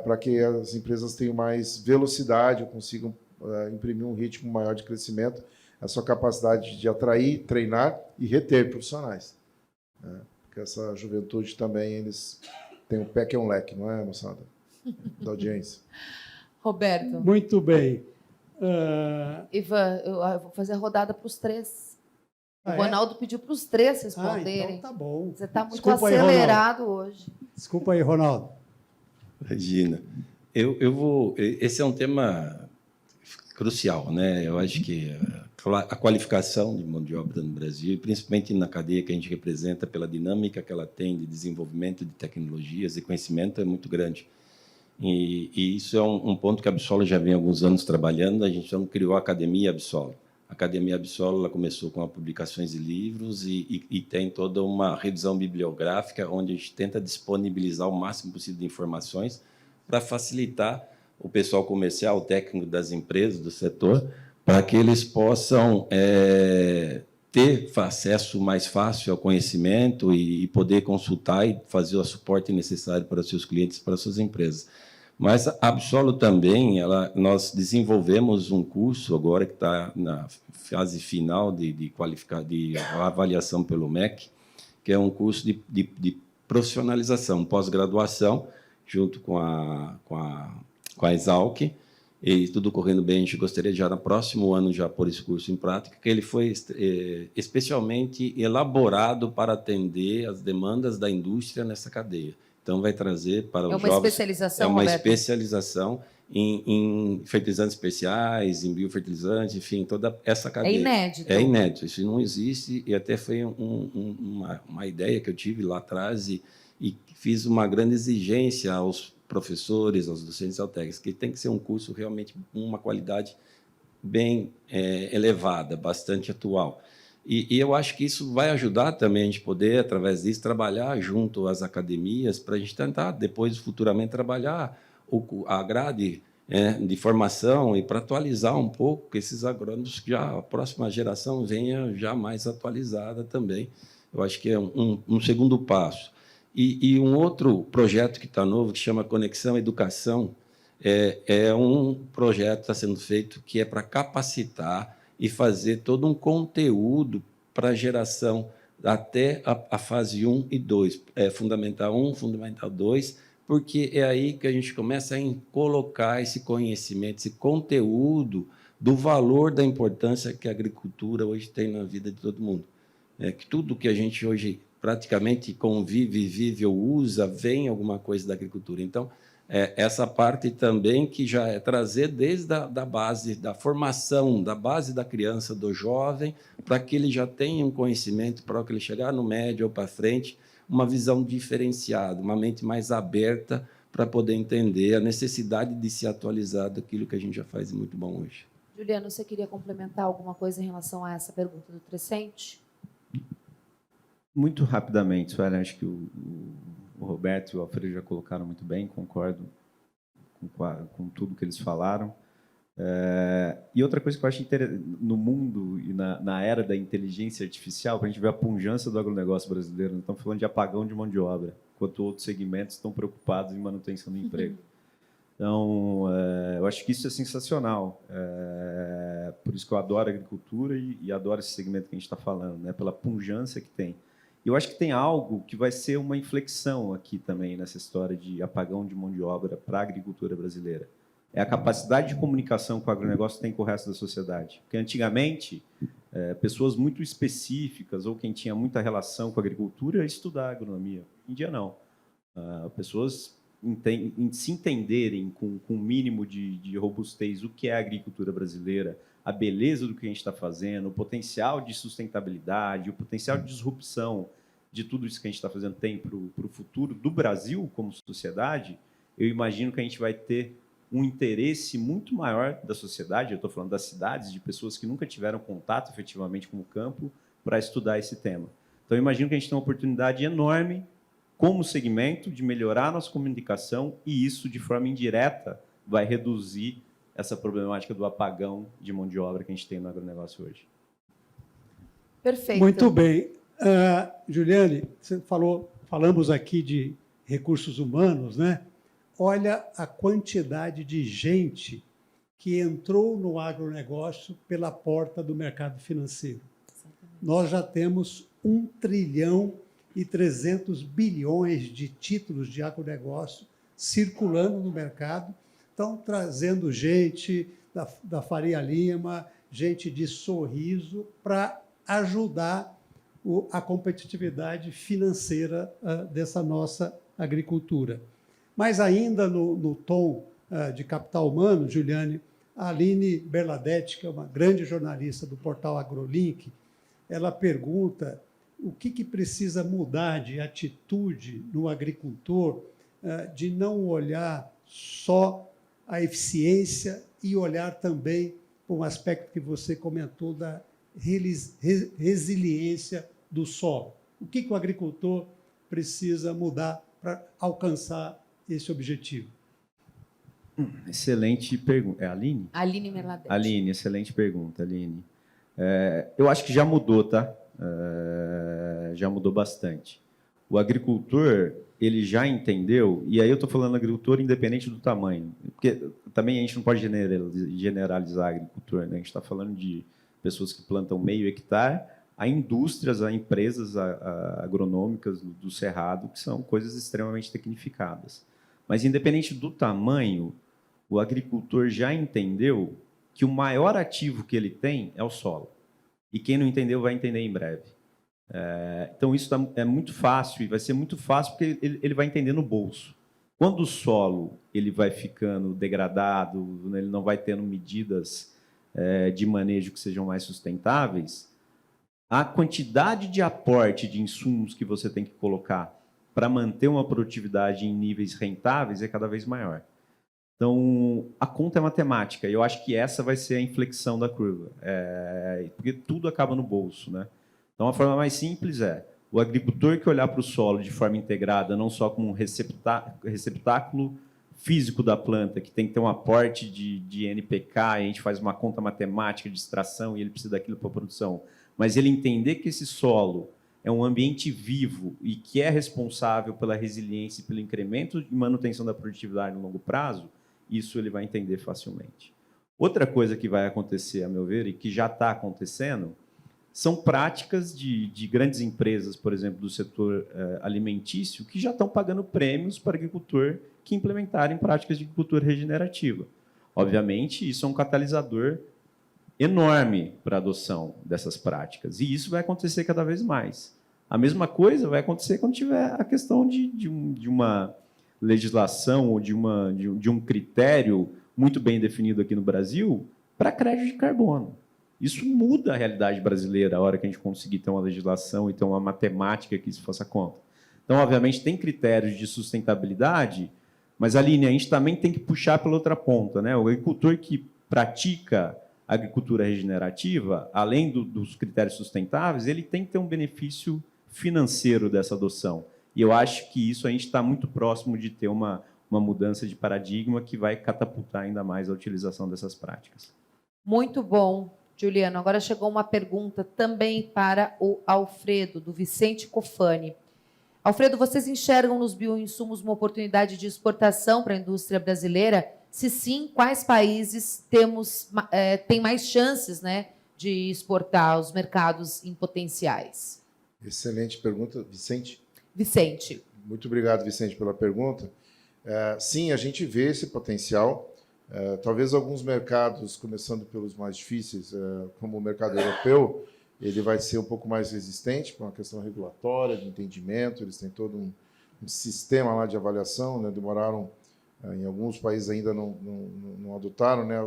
Para que as empresas tenham mais velocidade, consigam imprimir um ritmo maior de crescimento, a sua capacidade de atrair, treinar e reter profissionais, né? Porque essa juventude também, eles têm um pé que é um leque, não é, moçada? Da audiência. Roberto. Muito bem. Ivan, eu vou fazer a rodada para os três. O Ah, é? Ronaldo pediu para os três responderem. Então tá bom. Você está muito Desculpa aí, acelerado hoje. Desculpa aí, Ronaldo. Regina, eu vou. Esse é um tema crucial, né? Eu acho que a qualificação de mão de obra no Brasil, e principalmente na cadeia que a gente representa, pela dinâmica que ela tem de desenvolvimento de tecnologias e conhecimento, é muito grande. E isso é um ponto que a Absolo já vem há alguns anos trabalhando. A gente então criou a Academia Absolo. A Academia Absolo, ela começou com publicações de livros e tem toda uma revisão bibliográfica, onde a gente tenta disponibilizar o máximo possível de informações para facilitar o pessoal comercial, o técnico das empresas, do setor, para que eles possam ter acesso mais fácil ao conhecimento e poder consultar e fazer o suporte necessário para os seus clientes, para as suas empresas. Mas a Absolo também, nós desenvolvemos um curso agora que está na fase final de avaliação pelo MEC, que é um curso de profissionalização, pós-graduação, junto com a Exalc, e tudo correndo bem. A gente gostaria de, já no próximo ano, já pôr esse curso em prática, que ele foi especialmente elaborado para atender as demandas da indústria nessa cadeia. Então, vai trazer para os jovens... É uma especialização, Roberto? Roberto? Especialização em fertilizantes especiais, em biofertilizantes, enfim, toda essa cadeia. É inédito. É inédito, isso não existe, e até foi uma ideia que eu tive lá atrás e fiz uma grande exigência aos professores, aos docentes técnicos, que tem que ser um curso realmente com uma qualidade bem elevada, bastante atual. E eu acho que isso vai ajudar também a gente poder, através disso, trabalhar junto às academias para a gente tentar, depois, futuramente, trabalhar a grade de formação e para atualizar um pouco que esses agrônomos, que já a próxima geração venha já mais atualizada também. Eu acho que é um segundo passo. E um outro projeto que está novo, que chama Conexão Educação, é um projeto que está sendo feito que é para capacitar e fazer todo um conteúdo para a geração até a fase 1 e 2, Fundamental 1, Fundamental 2, porque é aí que a gente começa a colocar esse conhecimento, esse conteúdo do valor, da importância que a agricultura hoje tem na vida de todo mundo. Que tudo que a gente hoje praticamente convive, vive ou usa, vem alguma coisa da agricultura. Então, essa parte também que já é trazer desde da base, da formação, da base da criança, do jovem, para que ele já tenha um conhecimento, para que ele chegar no médio ou para frente, uma visão diferenciada, uma mente mais aberta para poder entender a necessidade de se atualizar daquilo que a gente já faz muito bom hoje. Juliano, você queria complementar alguma coisa em relação a essa pergunta do Trecente? Muito rapidamente, Suelen, acho que o Roberto e o Alfredo já colocaram muito bem, concordo com tudo que eles falaram. E outra coisa que eu acho interessante, no mundo e na era da inteligência artificial, para a gente ver a pujança do agronegócio brasileiro, não estamos falando de apagão de mão de obra, enquanto outros segmentos estão preocupados em manutenção do emprego. Então, eu acho que isso é sensacional. Por isso que eu adoro a agricultura e adoro esse segmento que a gente está falando, né? Pela pujança que tem. E eu acho que tem algo que vai ser uma inflexão aqui também nessa história de apagão de mão de obra para a agricultura brasileira. É a capacidade de comunicação que o agronegócio tem com o resto da sociedade. Porque antigamente, pessoas muito específicas ou quem tinha muita relação com a agricultura ia estudar agronomia. Hoje em dia, não. Pessoas se entenderem com um mínimo de robustez o que é a agricultura brasileira, a beleza do que a gente está fazendo, o potencial de sustentabilidade, o potencial de disrupção de tudo isso que a gente está fazendo tem para o futuro do Brasil como sociedade, eu imagino que a gente vai ter um interesse muito maior da sociedade, eu estou falando das cidades, de pessoas que nunca tiveram contato efetivamente com o campo para estudar esse tema. Então, eu imagino que a gente tem uma oportunidade enorme como segmento de melhorar a nossa comunicação e isso, de forma indireta, vai reduzir essa problemática do apagão de mão de obra que a gente tem no agronegócio hoje. Perfeito. Muito bem. Juliane, você falamos aqui de recursos humanos, né? Olha a quantidade de gente que entrou no agronegócio pela porta do mercado financeiro. Nós já temos 1,3 trilhão de títulos de agronegócio circulando no mercado, estão trazendo gente da Faria Lima, gente de Sorriso, para ajudar a competitividade financeira dessa nossa agricultura. Mas ainda no tom de capital humano, Juliane, a Aline Berladetti, que é uma grande jornalista do portal AgroLink, ela pergunta o que precisa mudar de atitude no agricultor, de não olhar só a eficiência e olhar também para um aspecto que você comentou da resiliência do solo. O que o agricultor precisa mudar para alcançar esse objetivo? Excelente pergunta. É a Aline? Aline Berladetti. Aline, excelente pergunta, Aline. Eu acho que já mudou, tá? Já mudou bastante. O agricultor, ele já entendeu, e aí eu estou falando agricultor independente do tamanho, porque também a gente não pode generalizar agricultor, né? A gente está falando de pessoas que plantam meio hectare, a indústrias, a empresas agronômicas do Cerrado, que são coisas extremamente tecnificadas. Mas, independente do tamanho, o agricultor já entendeu que o maior ativo que ele tem é o solo. E quem não entendeu vai entender em breve. Então, isso é muito fácil, e vai ser muito fácil porque ele vai entender no bolso. Quando o solo ele vai ficando degradado, ele não vai tendo medidas de manejo que sejam mais sustentáveis, a quantidade de aporte de insumos que você tem que colocar para manter uma produtividade em níveis rentáveis é cada vez maior. Então, a conta é matemática, e eu acho que essa vai ser a inflexão da curva, porque tudo acaba no bolso, né? Então, a forma mais simples é o agricultor que olhar para o solo de forma integrada, não só como um receptáculo físico da planta, que tem que ter um aporte de NPK, e a gente faz uma conta matemática de extração e ele precisa daquilo para a produção, mas ele entender que esse solo é um ambiente vivo e que é responsável pela resiliência e pelo incremento e manutenção da produtividade no longo prazo, isso ele vai entender facilmente. Outra coisa que vai acontecer, a meu ver, e que já está acontecendo, são práticas de grandes empresas, por exemplo, do setor alimentício, que já estão pagando prêmios para agricultor que implementarem práticas de agricultura regenerativa. Obviamente, isso é um catalisador enorme para a adoção dessas práticas, e isso vai acontecer cada vez mais. A mesma coisa vai acontecer quando tiver a questão de uma legislação ou de um critério muito bem definido aqui no Brasil para crédito de carbono. Isso muda a realidade brasileira a hora que a gente conseguir ter uma legislação e ter uma matemática que isso faça conta. Então, obviamente, tem critérios de sustentabilidade Mas, Aline, a gente também tem que puxar pela outra ponta, né? O agricultor que pratica agricultura regenerativa, além dos critérios sustentáveis, ele tem que ter um benefício financeiro dessa adoção. E eu acho que isso a gente está muito próximo de ter uma mudança de paradigma que vai catapultar ainda mais a utilização dessas práticas. Muito bom, Juliano. Agora chegou uma pergunta também para o Alfredo, do Vicente Cofani. Alfredo, vocês enxergam nos bioinsumos uma oportunidade de exportação para a indústria brasileira? Se sim, quais países têm mais chances, né, de exportar aos mercados em potenciais? Excelente pergunta, Vicente. Vicente. Muito obrigado, Vicente, pela pergunta. Sim, a gente vê esse potencial. Talvez alguns mercados, começando pelos mais difíceis, como o mercado europeu, ele vai ser um pouco mais resistente por uma questão regulatória, de entendimento. Eles têm todo um sistema lá de avaliação, né? Demoraram, em alguns países ainda não adotaram, né,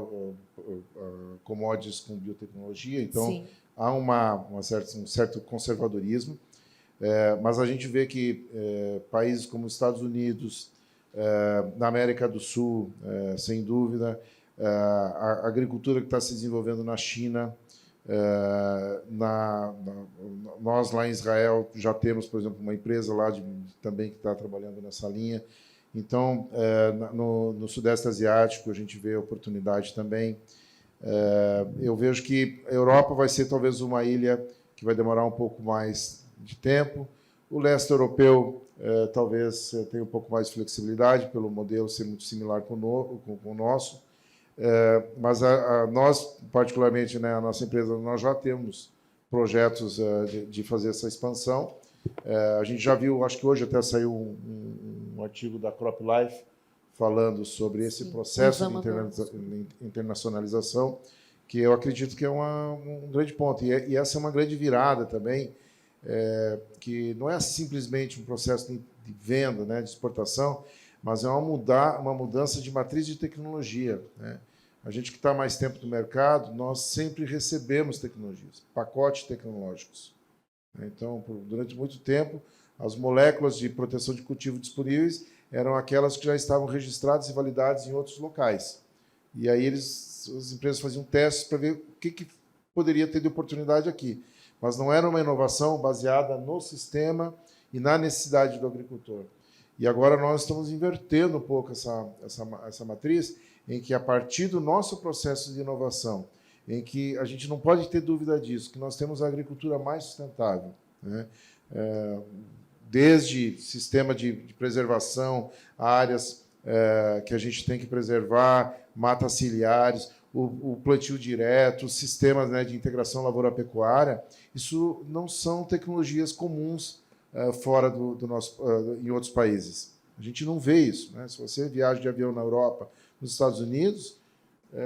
commodities com biotecnologia, então sim, há um certo conservadorismo. Mas a gente vê que países como os Estados Unidos, na América do Sul, sem dúvida, a agricultura que está se desenvolvendo na China, nós lá em Israel já temos, por exemplo, uma empresa lá também que está trabalhando nessa linha. Então, no Sudeste Asiático, a gente vê oportunidade também. Eu vejo que a Europa vai ser talvez uma ilha que vai demorar um pouco mais de tempo. O leste europeu talvez tenha um pouco mais de flexibilidade, pelo modelo ser muito similar com o nosso. Mas nós, particularmente, né, a nossa empresa, nós já temos projetos de fazer essa expansão. A gente já viu, acho que hoje até saiu um artigo da CropLife falando sobre esse processo de internacionalização, que eu acredito que é um grande ponto. E essa é uma grande virada também, que não é simplesmente um processo de venda, né, de exportação, mas é uma mudança de matriz de tecnologia, né? A gente que está mais tempo no mercado, nós sempre recebemos tecnologias, pacotes tecnológicos. Então, durante muito tempo, as moléculas de proteção de cultivo disponíveis eram aquelas que já estavam registradas e validadas em outros locais. E aí as empresas faziam testes para ver o que poderia ter de oportunidade aqui. Mas não era uma inovação baseada no sistema e na necessidade do agricultor. E agora nós estamos invertendo um pouco essa matriz, em que, a partir do nosso processo de inovação, em que a gente não pode ter dúvida disso, que nós temos a agricultura mais sustentável, né? Desde sistema de preservação, áreas que a gente tem que preservar, matas ciliares, o plantio direto, sistemas, né, de integração lavoura-pecuária, isso não são tecnologias comuns fora em outros países. A gente não vê isso, né? Se você viaja de avião na Europa, nos Estados Unidos,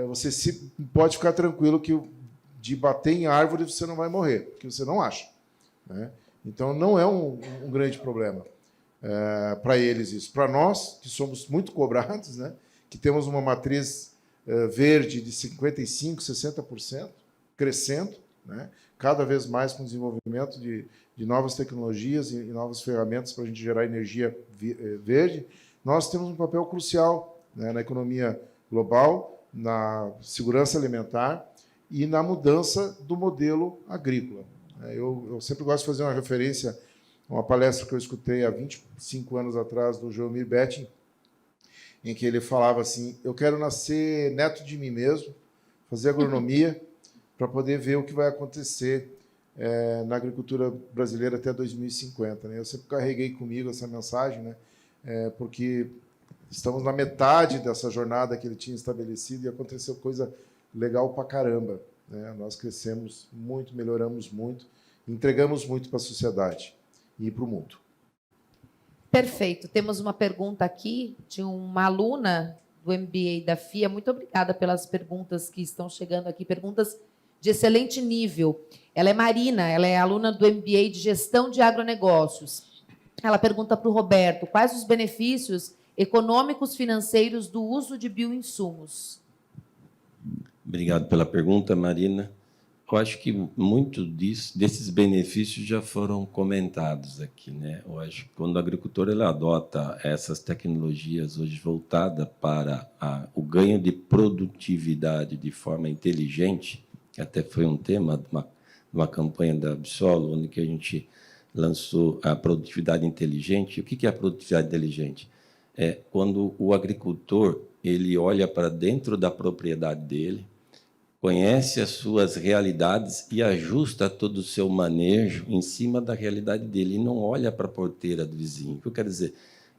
você pode ficar tranquilo que de bater em árvore você não vai morrer, porque você não acha, né? Então, não é um grande problema para eles isso. Para nós, que somos muito cobrados, né, que temos uma matriz verde de 55%, 60%, crescendo, né, cada vez mais com o desenvolvimento de novas tecnologias e novas ferramentas para a gente gerar energia verde, nós temos um papel crucial, né, na economia global, na segurança alimentar e na mudança do modelo agrícola. Eu sempre gosto de fazer uma referência a uma palestra que eu escutei há 25 anos atrás do Joelmir Betting, em que ele falava assim: eu quero nascer neto de mim mesmo, fazer agronomia, para poder ver o que vai acontecer na agricultura brasileira até 2050. Né? Eu sempre carreguei comigo essa mensagem, né? Porque estamos na metade dessa jornada que ele tinha estabelecido e aconteceu coisa legal pra caramba, né? Nós crescemos muito, melhoramos muito, entregamos muito para a sociedade e para o mundo. Perfeito. Temos uma pergunta aqui de uma aluna do MBA da FIA. Muito obrigada pelas perguntas que estão chegando aqui, perguntas de excelente nível. Ela é Marina, ela é aluna do MBA de Gestão de Agronegócios. Ela pergunta para o Roberto: quais os benefícios econômicos financeiros do uso de bioinsumos? Obrigado pela pergunta, Marina. Eu acho que muito desses benefícios já foram comentados aqui, né? Eu acho que quando o agricultor ele adota essas tecnologias hoje voltadas para o ganho de produtividade de forma inteligente, que até foi um tema de uma campanha da Absol, onde que a gente lançou a produtividade inteligente. O que é a produtividade inteligente? É quando o agricultor ele olha para dentro da propriedade dele, conhece as suas realidades e ajusta todo o seu manejo em cima da realidade dele, e não olha para a porteira do vizinho. O que eu quero dizer?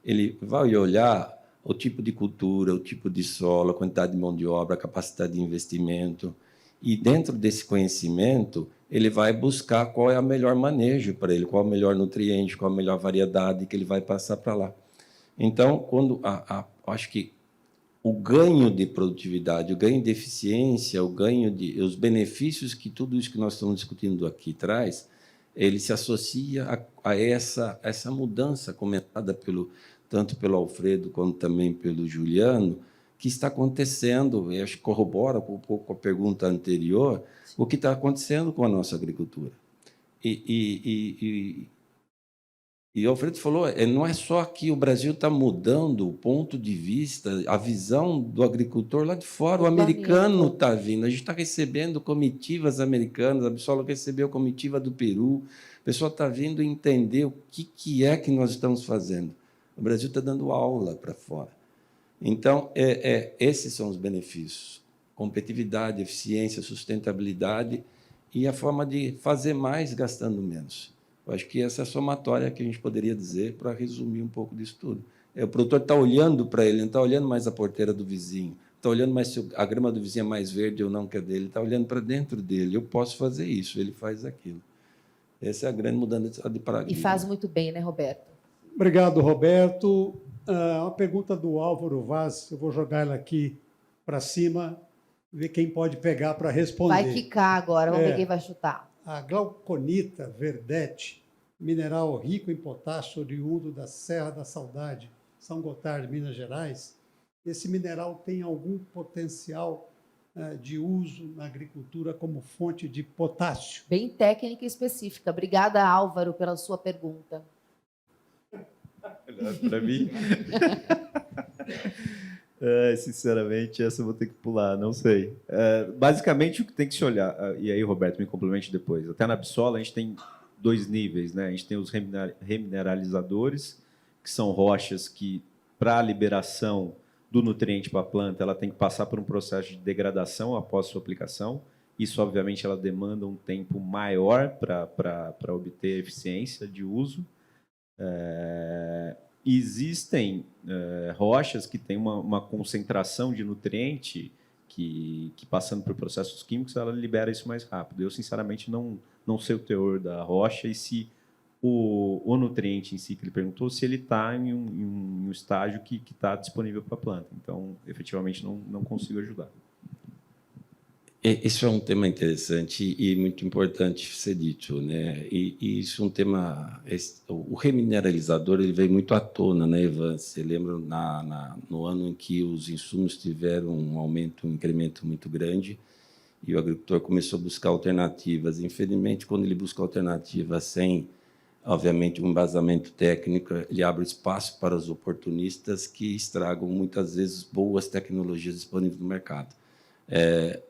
Ele vai olhar o tipo de cultura, o tipo de solo, a quantidade de mão de obra, a capacidade de investimento, e dentro desse conhecimento, ele vai buscar qual é o melhor manejo para ele, qual é o melhor nutriente, qual é a melhor variedade que ele vai passar para lá. Então, quando acho que o ganho de produtividade, o ganho de eficiência, os benefícios que tudo isso que nós estamos discutindo aqui traz, ele se associa a essa mudança comentada tanto pelo Alfredo quanto também pelo Juliano, que está acontecendo, e acho que corrobora um pouco com a pergunta anterior, o que está acontecendo com a nossa agricultura. E o Alfredo falou, não é só que o Brasil está mudando o ponto de vista, a visão do agricultor lá de fora, o americano está vindo, a gente está recebendo comitivas americanas, a Absol recebeu comitiva do Peru, o pessoal está vindo entender o que é que nós estamos fazendo. O Brasil está dando aula para fora. Então, esses são os benefícios, competitividade, eficiência, sustentabilidade e a forma de fazer mais gastando menos. Eu acho que essa é a somatória que a gente poderia dizer para resumir um pouco disso tudo. O produtor está olhando para ele, não está olhando mais a porteira do vizinho, está olhando mais se a grama do vizinho é mais verde ou não que a dele, está olhando para dentro dele. Eu posso fazer isso, ele faz aquilo. Essa é a grande mudança de paradigma. E faz muito bem, né, Roberto? Obrigado, Roberto. Uma pergunta do Álvaro Vaz, eu vou jogar ela aqui para cima, ver quem pode pegar para responder. Vai quicar agora, vamos ver quem vai chutar. A glauconita verdete, mineral rico em potássio oriundo da Serra da Saudade, São Gotardo, Minas Gerais, esse mineral tem algum potencial de uso na agricultura como fonte de potássio? Bem técnica e específica. Obrigada, Álvaro, pela sua pergunta. Para mim? Sinceramente, essa eu vou ter que pular, não sei. Basicamente, o que tem que se olhar, e aí, Roberto, me complemente depois. Até na Absol, a gente tem 2 níveis, né? A gente tem os remineralizadores, que são rochas que, para a liberação do nutriente para a planta, ela tem que passar por um processo de degradação após sua aplicação. Isso, obviamente, ela demanda um tempo maior para obter eficiência de uso. Existem rochas que têm uma concentração de nutriente que, passando por processos químicos, ela libera isso mais rápido. Eu, sinceramente, não sei o teor da rocha e se o nutriente em si que ele perguntou, se ele está em um estágio que está disponível para a planta. Então, efetivamente, não consigo ajudar. Isso é um tema interessante e muito importante ser dito, né? E isso é um tema. O remineralizador ele veio muito à tona, né, Ivan? Você lembra no ano em que os insumos tiveram um aumento, um incremento muito grande e o agricultor começou a buscar alternativas. Infelizmente, quando ele busca alternativas sem, obviamente, um embasamento técnico, ele abre espaço para os oportunistas que estragam muitas vezes boas tecnologias disponíveis no mercado.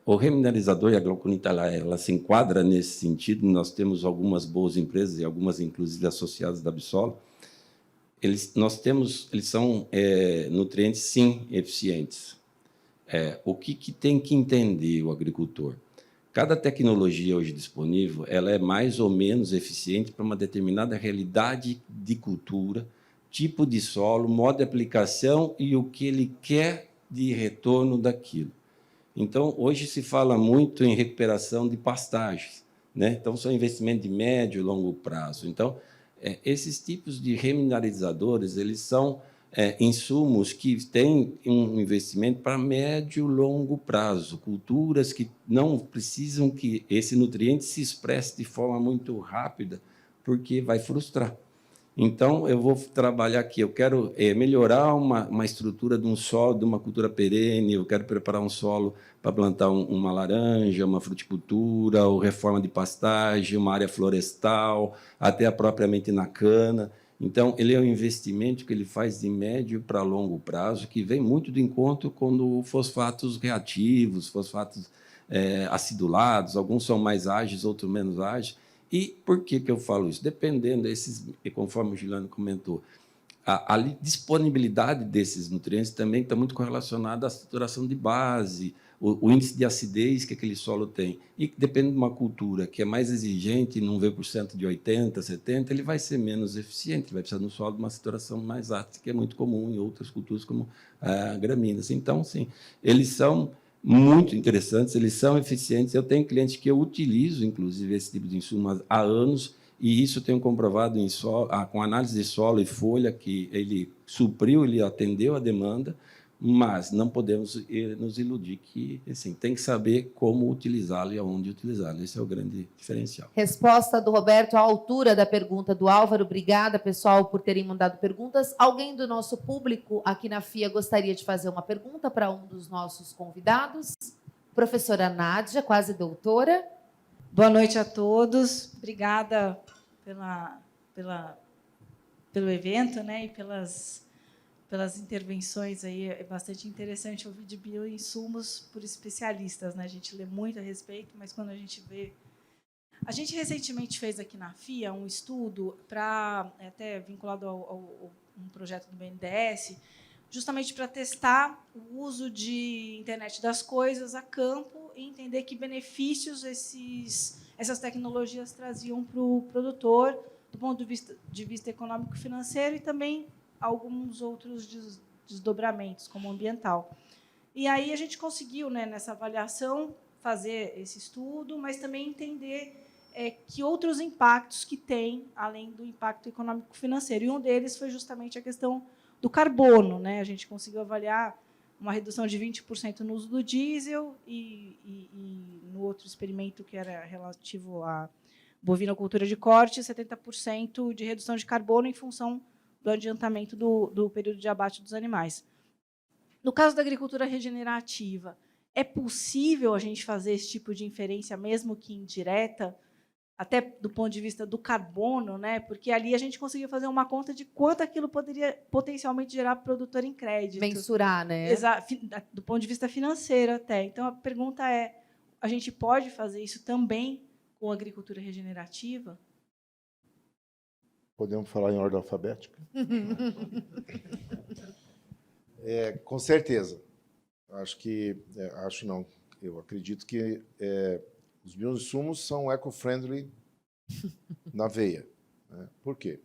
O remineralizador e a glauconita ela se enquadra nesse sentido. Nós temos algumas boas empresas e algumas inclusive associadas da Absol. Eles são nutrientes sim eficientes. O que tem que entender o agricultor? Cada tecnologia hoje disponível ela é mais ou menos eficiente para uma determinada realidade de cultura, tipo de solo, modo de aplicação e o que ele quer de retorno daquilo. Então, hoje se fala muito em recuperação de pastagens, né? Então, são investimentos de médio e longo prazo. Então, esses tipos de remineralizadores, eles são insumos que têm um investimento para médio e longo prazo, culturas que não precisam que esse nutriente se expresse de forma muito rápida, porque vai frustrar. Então, eu vou trabalhar aqui, eu quero melhorar uma estrutura de um solo, de uma cultura perene, eu quero preparar um solo para plantar uma laranja, uma fruticultura, ou reforma de pastagem, uma área florestal, até propriamente na cana. Então, ele é um investimento que ele faz de médio para longo prazo, que vem muito de encontro com fosfatos reativos, fosfatos acidulados, alguns são mais ágeis, outros menos ágeis. E por que eu falo isso? Dependendo desses, conforme o Juliano comentou, a disponibilidade desses nutrientes também está muito correlacionada à saturação de base, o índice de acidez que aquele solo tem. E depende de uma cultura que é mais exigente, não vê por cento de 80, 70, ele vai ser menos eficiente, vai precisar de um solo de uma saturação mais ácida, que é muito comum em outras culturas, como gramíneas. Então, sim, eles são muito interessantes, eles são eficientes. Eu tenho clientes que eu utilizo, inclusive, esse tipo de insumo há anos, e isso tenho comprovado com análise de solo e folha, que ele supriu, ele atendeu a demanda, mas não podemos nos iludir que assim, tem que saber como utilizá-lo e aonde utilizá-lo. Esse é o grande diferencial. Resposta do Roberto à altura da pergunta do Álvaro. Obrigada, pessoal, por terem mandado perguntas. Alguém do nosso público aqui na FIA gostaria de fazer uma pergunta para um dos nossos convidados? Professora Nádia, quase doutora. Boa noite a todos. Obrigada pelo evento, né, e pelas intervenções aí. É bastante interessante ouvir de bioinsumos por especialistas, né? A gente lê muito a respeito, mas quando a gente vê... A gente recentemente fez aqui na FIA um estudo até vinculado a um projeto do BNDES, justamente para testar o uso de internet das coisas a campo e entender que benefícios essas tecnologias traziam para o produtor, do ponto de vista econômico e financeiro, e também alguns outros desdobramentos, como ambiental. E aí a gente conseguiu, né, nessa avaliação, fazer esse estudo, mas também entender que outros impactos que tem, além do impacto econômico e financeiro. E um deles foi justamente a questão do carbono, né? A gente conseguiu avaliar uma redução de 20% no uso do diesel e no outro experimento, que era relativo à bovinocultura de corte, 70% de redução de carbono em função do adiantamento do período de abate dos animais. No caso da agricultura regenerativa, é possível a gente fazer esse tipo de inferência, mesmo que indireta, até do ponto de vista do carbono, né? Porque ali a gente conseguiu fazer uma conta de quanto aquilo poderia potencialmente gerar para o produtor em crédito. Mensurar, né? Do ponto de vista financeiro até. Então, a pergunta é, a gente pode fazer isso também com a agricultura regenerativa? Podemos falar em ordem alfabética? Com certeza. Eu acredito que os bioinsumos são eco-friendly na veia. Né? Por quê?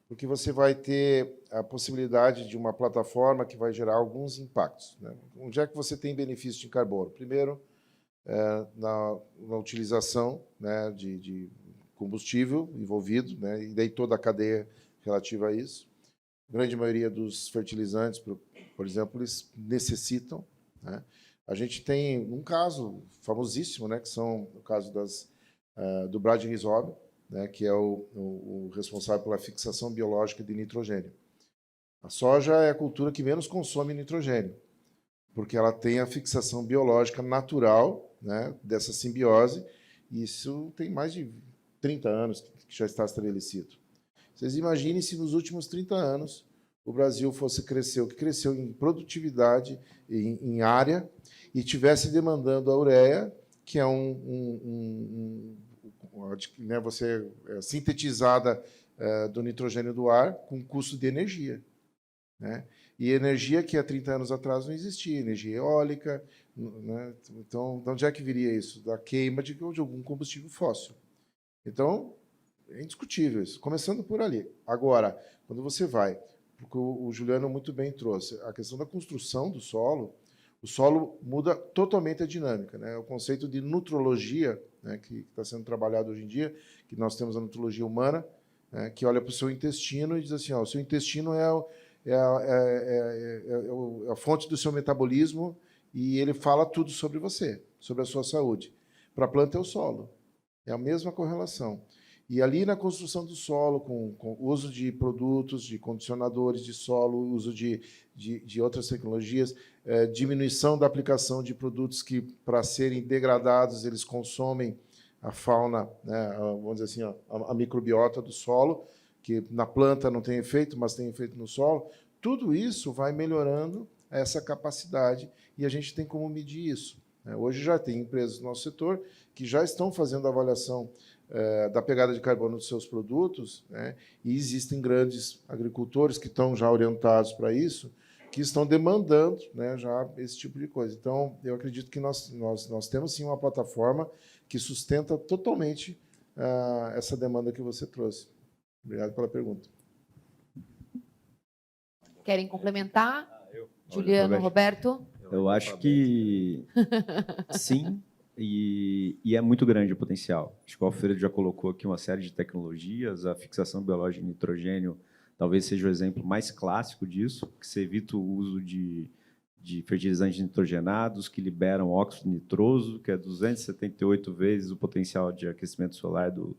Porque você vai ter a possibilidade de uma plataforma que vai gerar alguns impactos. Né? Onde é que você tem benefício de carbono? Primeiro, na utilização, né, de combustível envolvido, né, e daí toda a cadeia relativa a isso. A grande maioria dos fertilizantes, por exemplo, eles necessitam. Né? A gente tem um caso famosíssimo, né, que são o caso do Brad Rhizobium, né, que é o responsável pela fixação biológica de nitrogênio. A soja é a cultura que menos consome nitrogênio, porque ela tem a fixação biológica natural, né, dessa simbiose, e isso tem mais de 30 anos que já está estabelecido. Vocês imaginem se nos últimos 30 anos o Brasil fosse crescer, o que cresceu em produtividade, em área, e tivesse demandando a ureia, que é né, você sintetizada do nitrogênio do ar com custo de energia. Né? E energia que há 30 anos atrás não existia, energia eólica. Né? Então, de onde é que viria isso? Da queima de algum combustível fóssil. Então, é indiscutível isso, começando por ali. Agora, quando você vai, porque o Juliano muito bem trouxe, a questão da construção do solo, o solo muda totalmente a dinâmica. Né? O conceito de nutrologia, né, que está sendo trabalhado hoje em dia, que nós temos a nutrologia humana, né, que olha para o seu intestino e diz assim, o seu intestino é a fonte do seu metabolismo e ele fala tudo sobre você, sobre a sua saúde. Para a planta é o solo. É a mesma correlação. E ali na construção do solo, com uso de produtos, de condicionadores de solo, uso de outras tecnologias, diminuição da aplicação de produtos que, para serem degradados, eles consomem a fauna, né, vamos dizer assim, a microbiota do solo, que na planta não tem efeito, mas tem efeito no solo. Tudo isso vai melhorando essa capacidade e a gente tem como medir isso. Hoje já tem empresas no nosso setor que já estão fazendo avaliação da pegada de carbono dos seus produtos, né, e existem grandes agricultores que estão já orientados para isso, que estão demandando, né, já esse tipo de coisa. Então, eu acredito que nós temos, sim, uma plataforma que sustenta totalmente essa demanda que você trouxe. Obrigado pela pergunta. Querem complementar? Juliano, Roberto? Eu acho que sim, e é muito grande o potencial. Acho que o Alfredo já colocou aqui uma série de tecnologias, a fixação biológica de nitrogênio talvez seja o exemplo mais clássico disso, que você evita o uso de fertilizantes nitrogenados que liberam óxido nitroso, que é 278 vezes o potencial de aquecimento solar do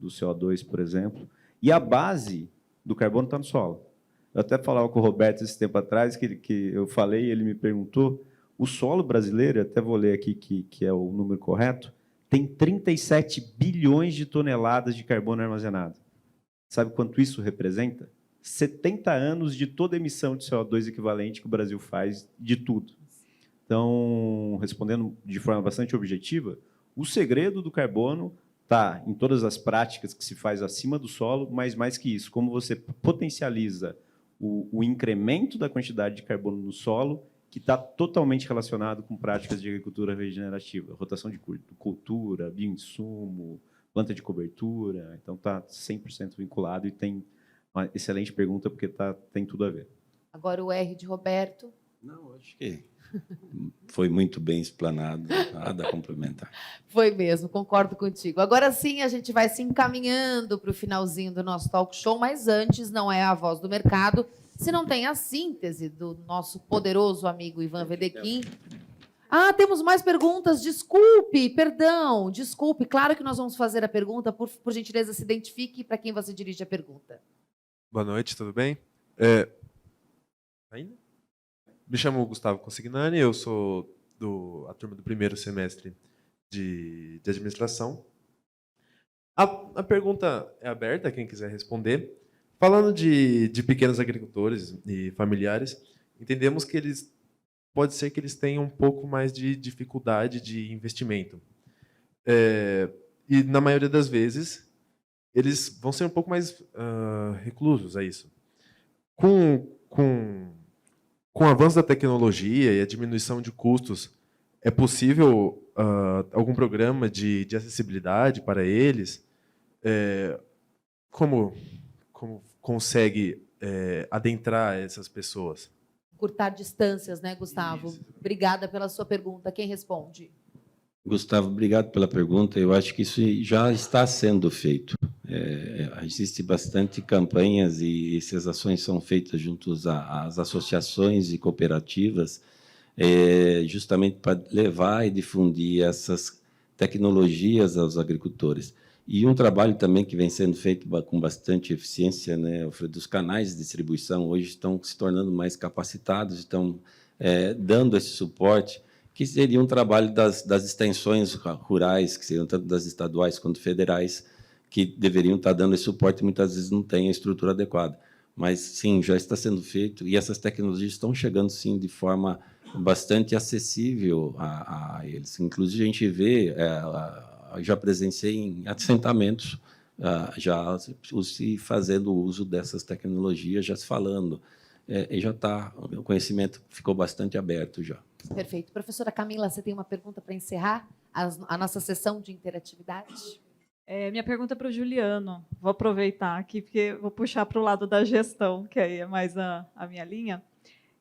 CO2, por exemplo. E a base do carbono está no solo. Eu até falava com o Roberto esse tempo atrás, que eu falei, ele me perguntou, o solo brasileiro, até vou ler aqui que é o número correto, tem 37 bilhões de toneladas de carbono armazenado. Sabe quanto isso representa? 70 anos de toda a emissão de CO2 equivalente que o Brasil faz de tudo. Então, respondendo de forma bastante objetiva, o segredo do carbono está em todas as práticas que se faz acima do solo, mas mais que isso, como você potencializa o incremento da quantidade de carbono no solo, que está totalmente relacionado com práticas de agricultura regenerativa, rotação de cultura, bioinsumo, planta de cobertura. Então, está 100% vinculado e tem uma excelente pergunta, porque tem tudo a ver. Agora o R de Roberto. Não, acho que foi muito bem explanado, nada a complementar. Foi mesmo, concordo contigo. Agora sim, a gente vai se encaminhando para o finalzinho do nosso talk show, mas antes não é a voz do mercado, se não tem a síntese do nosso poderoso amigo Ivan Vedequim. Ah, temos mais perguntas, desculpe, perdão, desculpe. Claro que nós vamos fazer a pergunta, por gentileza, se identifique para quem você dirige a pergunta. Boa noite, tudo bem? Ainda? Me chamo Gustavo Consignani, eu sou a turma do primeiro semestre de administração. A pergunta é aberta, quem quiser responder. Falando de pequenos agricultores e familiares, entendemos que pode ser que eles tenham um pouco mais de dificuldade de investimento. E, na maioria das vezes, eles vão ser um pouco mais reclusos a isso. Com o avanço da tecnologia e a diminuição de custos, é possível algum programa de acessibilidade para eles? Como consegue adentrar essas pessoas? Curtar distâncias, né, Gustavo? Isso. Obrigada pela sua pergunta. Quem responde? Gustavo, obrigado pela pergunta. Eu acho que isso já está sendo feito. Existe bastante campanhas e essas ações são feitas junto às associações e cooperativas, justamente para levar e difundir essas tecnologias aos agricultores. E um trabalho também que vem sendo feito com bastante eficiência, né, dos canais de distribuição hoje estão se tornando mais capacitados, estão dando esse suporte, que seria um trabalho das extensões rurais, que seriam tanto das estaduais quanto federais, que deveriam estar dando esse suporte e muitas vezes não têm a estrutura adequada. Mas, sim, já está sendo feito e essas tecnologias estão chegando, sim, de forma bastante acessível a eles. Inclusive, a gente vê, já presenciei em assentamentos, já se fazendo uso dessas tecnologias, já se falando. E já está, o conhecimento ficou bastante aberto já. Perfeito. Professora Camila, você tem uma pergunta para encerrar a nossa sessão de interatividade? Minha pergunta é para o Juliano. Vou aproveitar aqui, porque vou puxar para o lado da gestão, que aí é mais a minha linha.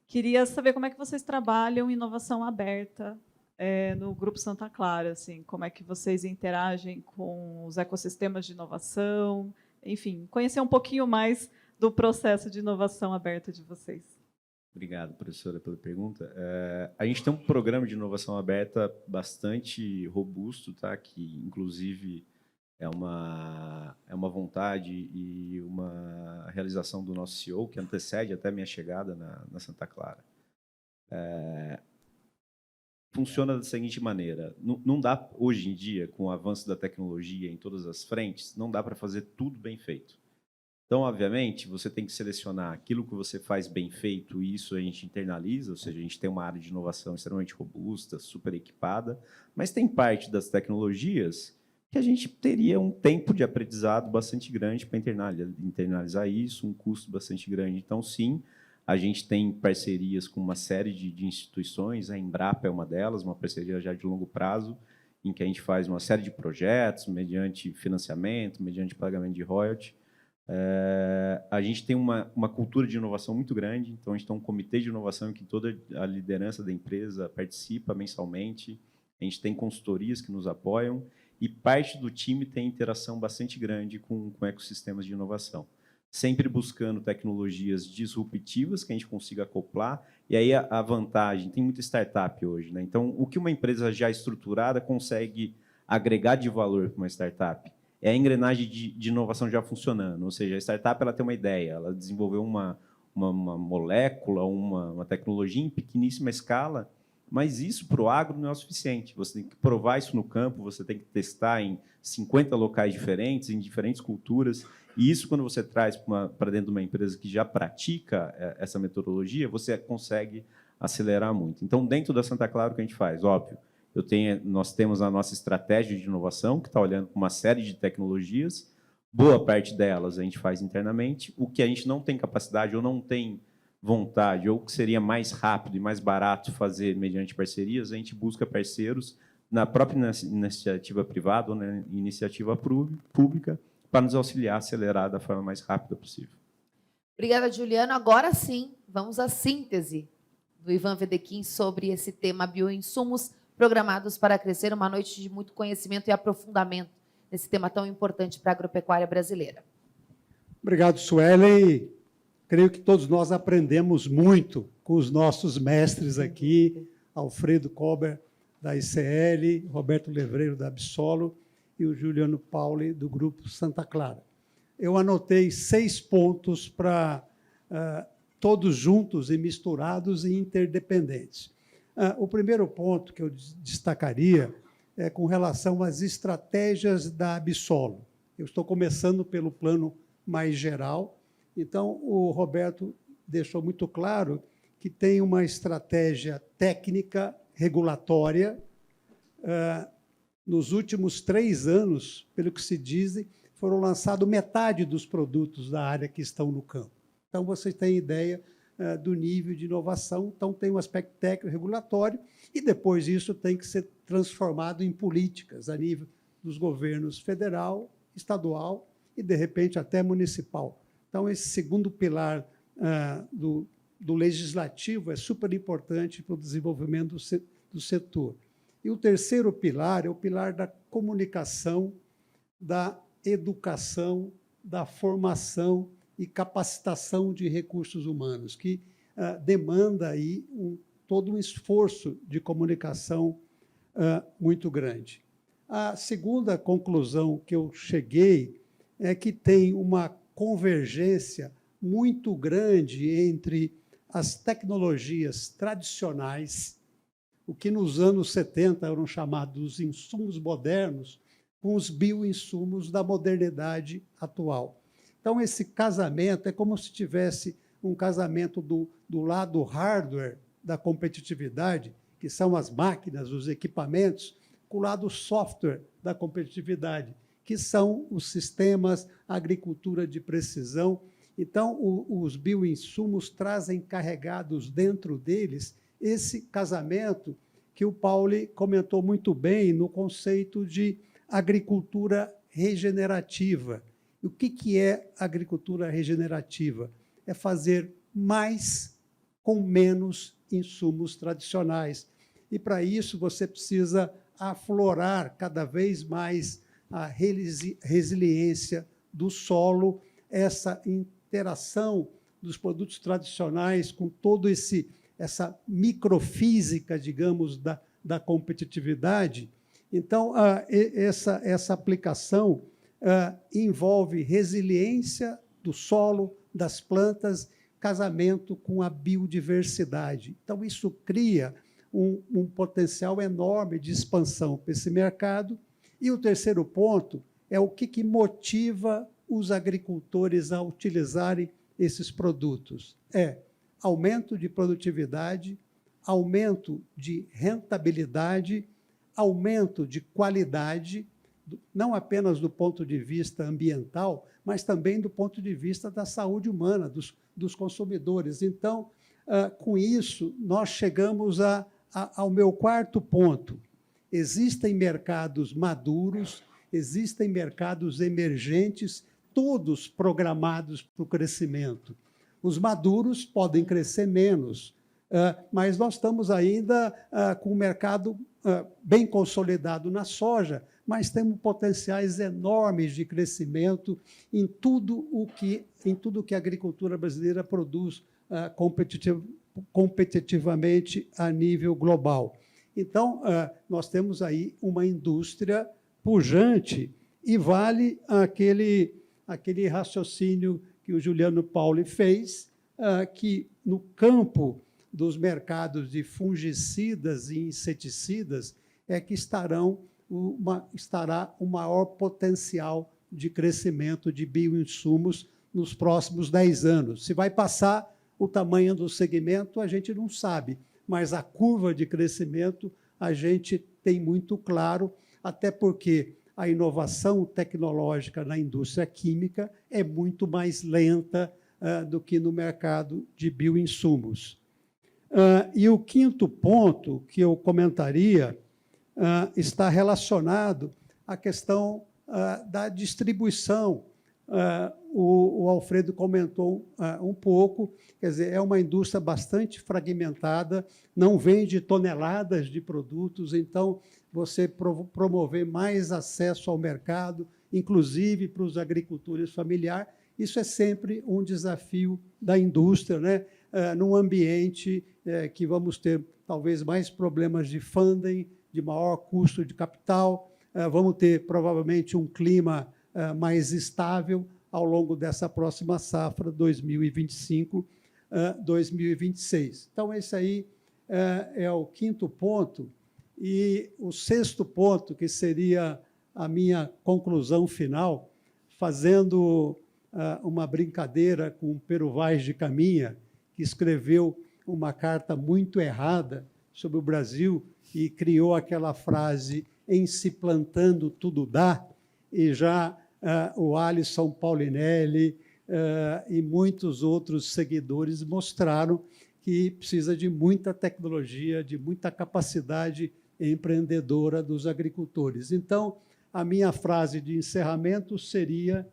Queria saber como é que vocês trabalham inovação aberta no Grupo Santa Clara, assim, como é que vocês interagem com os ecossistemas de inovação, enfim, conhecer um pouquinho mais do processo de inovação aberta de vocês. Obrigado, professora, pela pergunta. A gente tem um programa de inovação aberta bastante robusto, tá? Que, inclusive, é uma vontade e uma realização do nosso CEO, que antecede até a minha chegada na Santa Clara. Funciona da seguinte maneira: não dá, hoje em dia, com o avanço da tecnologia em todas as frentes, não dá para fazer tudo bem feito. Então, obviamente, você tem que selecionar aquilo que você faz bem feito, e isso a gente internaliza, ou seja, a gente tem uma área de inovação extremamente robusta, super equipada, mas tem parte das tecnologias que a gente teria um tempo de aprendizado bastante grande para internalizar isso, um custo bastante grande. Então, sim, a gente tem parcerias com uma série de instituições, a Embrapa é uma delas, uma parceria já de longo prazo, em que a gente faz uma série de projetos, mediante financiamento, mediante pagamento de royalty. A gente tem uma cultura de inovação muito grande, então a gente tem um comitê de inovação em que toda a liderança da empresa participa mensalmente, a gente tem consultorias que nos apoiam, e parte do time tem interação bastante grande com ecossistemas de inovação, sempre buscando tecnologias disruptivas que a gente consiga acoplar. E aí a vantagem, tem muita startup hoje, né? Então, o que uma empresa já estruturada consegue agregar de valor para uma startup é a engrenagem de inovação já funcionando. Ou seja, a startup ela tem uma ideia, ela desenvolveu uma molécula, uma tecnologia em pequeníssima escala, mas isso para o agro não é o suficiente. Você tem que provar isso no campo, você tem que testar em 50 locais diferentes, em diferentes culturas. E isso, quando você traz para dentro de uma empresa que já pratica essa metodologia, você consegue acelerar muito. Então, dentro da Santa Clara, o que a gente faz? Óbvio, nós temos a nossa estratégia de inovação, que está olhando para uma série de tecnologias. Boa parte delas a gente faz internamente. O que a gente não tem capacidade ou não tem vontade, ou que seria mais rápido e mais barato fazer mediante parcerias, a gente busca parceiros na própria iniciativa privada ou na iniciativa pública para nos auxiliar a acelerar da forma mais rápida possível. Obrigada, Juliano. Agora sim, vamos à síntese do Ivan Wedekind sobre esse tema bioinsumos programados para crescer, uma noite de muito conhecimento e aprofundamento nesse tema tão importante para a agropecuária brasileira. Obrigado, Suelen. Creio que todos nós aprendemos muito com os nossos mestres aqui, Alfredo Kober, da ICL, Roberto Levreiro, da Absolo, e o Juliano Pauli, do Grupo Santa Clara. Eu anotei 6 pontos para todos juntos e misturados e interdependentes. O primeiro ponto que eu destacaria é com relação às estratégias da Absolo. Eu estou começando pelo plano mais geral. Então, o Roberto deixou muito claro que tem uma estratégia técnica regulatória. Nos últimos 3 anos, pelo que se diz, foram lançados metade dos produtos da área que estão no campo. Então, vocês têm ideia do nível de inovação. Então, tem um aspecto técnico regulatório e, depois disso, tem que ser transformado em políticas a nível dos governos federal, estadual e, de repente, até municipal. Então, esse segundo pilar do legislativo é super importante para o desenvolvimento do setor. E o terceiro pilar é o pilar da comunicação, da educação, da formação e capacitação de recursos humanos, que demanda aí todo um esforço de comunicação muito grande. A segunda conclusão que eu cheguei é que tem uma convergência muito grande entre as tecnologias tradicionais, o que nos anos 70 eram chamados insumos modernos, com os bioinsumos da modernidade atual. Então, esse casamento é como se tivesse um casamento do lado hardware da competitividade, que são as máquinas, os equipamentos, com o lado software da competitividade, que são os sistemas, a agricultura de precisão. Então, os bioinsumos trazem carregados dentro deles esse casamento que o Pauli comentou muito bem no conceito de agricultura regenerativa. E o que é agricultura regenerativa? É fazer mais com menos insumos tradicionais. E, para isso, você precisa aflorar cada vez mais a resiliência do solo, essa interação dos produtos tradicionais com todo essa microfísica, digamos, da competitividade. Então, essa aplicação envolve resiliência do solo, das plantas, casamento com a biodiversidade. Então, isso cria um potencial enorme de expansão para esse mercado. E o terceiro ponto é o que motiva os agricultores a utilizarem esses produtos. É aumento de produtividade, aumento de rentabilidade, aumento de qualidade, não apenas do ponto de vista ambiental, mas também do ponto de vista da saúde humana, dos consumidores. Então, com isso, nós chegamos ao meu quarto ponto. Existem mercados maduros, existem mercados emergentes, todos programados para o crescimento. Os maduros podem crescer menos, mas nós estamos ainda com o mercado bem consolidado na soja, mas temos potenciais enormes de crescimento em tudo o que a agricultura brasileira produz competitivamente a nível global. Então, nós temos aí uma indústria pujante e vale aquele raciocínio que o Juliano Pauli fez, que no campo dos mercados de fungicidas e inseticidas é que estará o maior potencial de crescimento de bioinsumos nos próximos 10 anos. Se vai passar o tamanho do segmento, a gente não sabe, mas a curva de crescimento a gente tem muito claro, até porque a inovação tecnológica na indústria química é muito mais lenta do que no mercado de bioinsumos. E o quinto ponto que eu comentaria está relacionado à questão da distribuição. O Alfredo comentou um pouco, quer dizer, é uma indústria bastante fragmentada, não vende toneladas de produtos, então você promover mais acesso ao mercado, inclusive para os agricultores familiares, isso é sempre um desafio da indústria, né? Num ambiente que vamos ter talvez mais problemas de funding, de maior custo de capital, vamos ter provavelmente um clima mais estável ao longo dessa próxima safra 2025-2026. Então, esse aí é o quinto ponto. E o sexto ponto, que seria a minha conclusão final, fazendo uma brincadeira com o Pero Vaz de Caminha, que escreveu uma carta muito errada sobre o Brasil e criou aquela frase, em se plantando tudo dá, e já o Alisson Paulinelli e muitos outros seguidores mostraram que precisa de muita tecnologia, de muita capacidade empreendedora dos agricultores. Então, a minha frase de encerramento seria: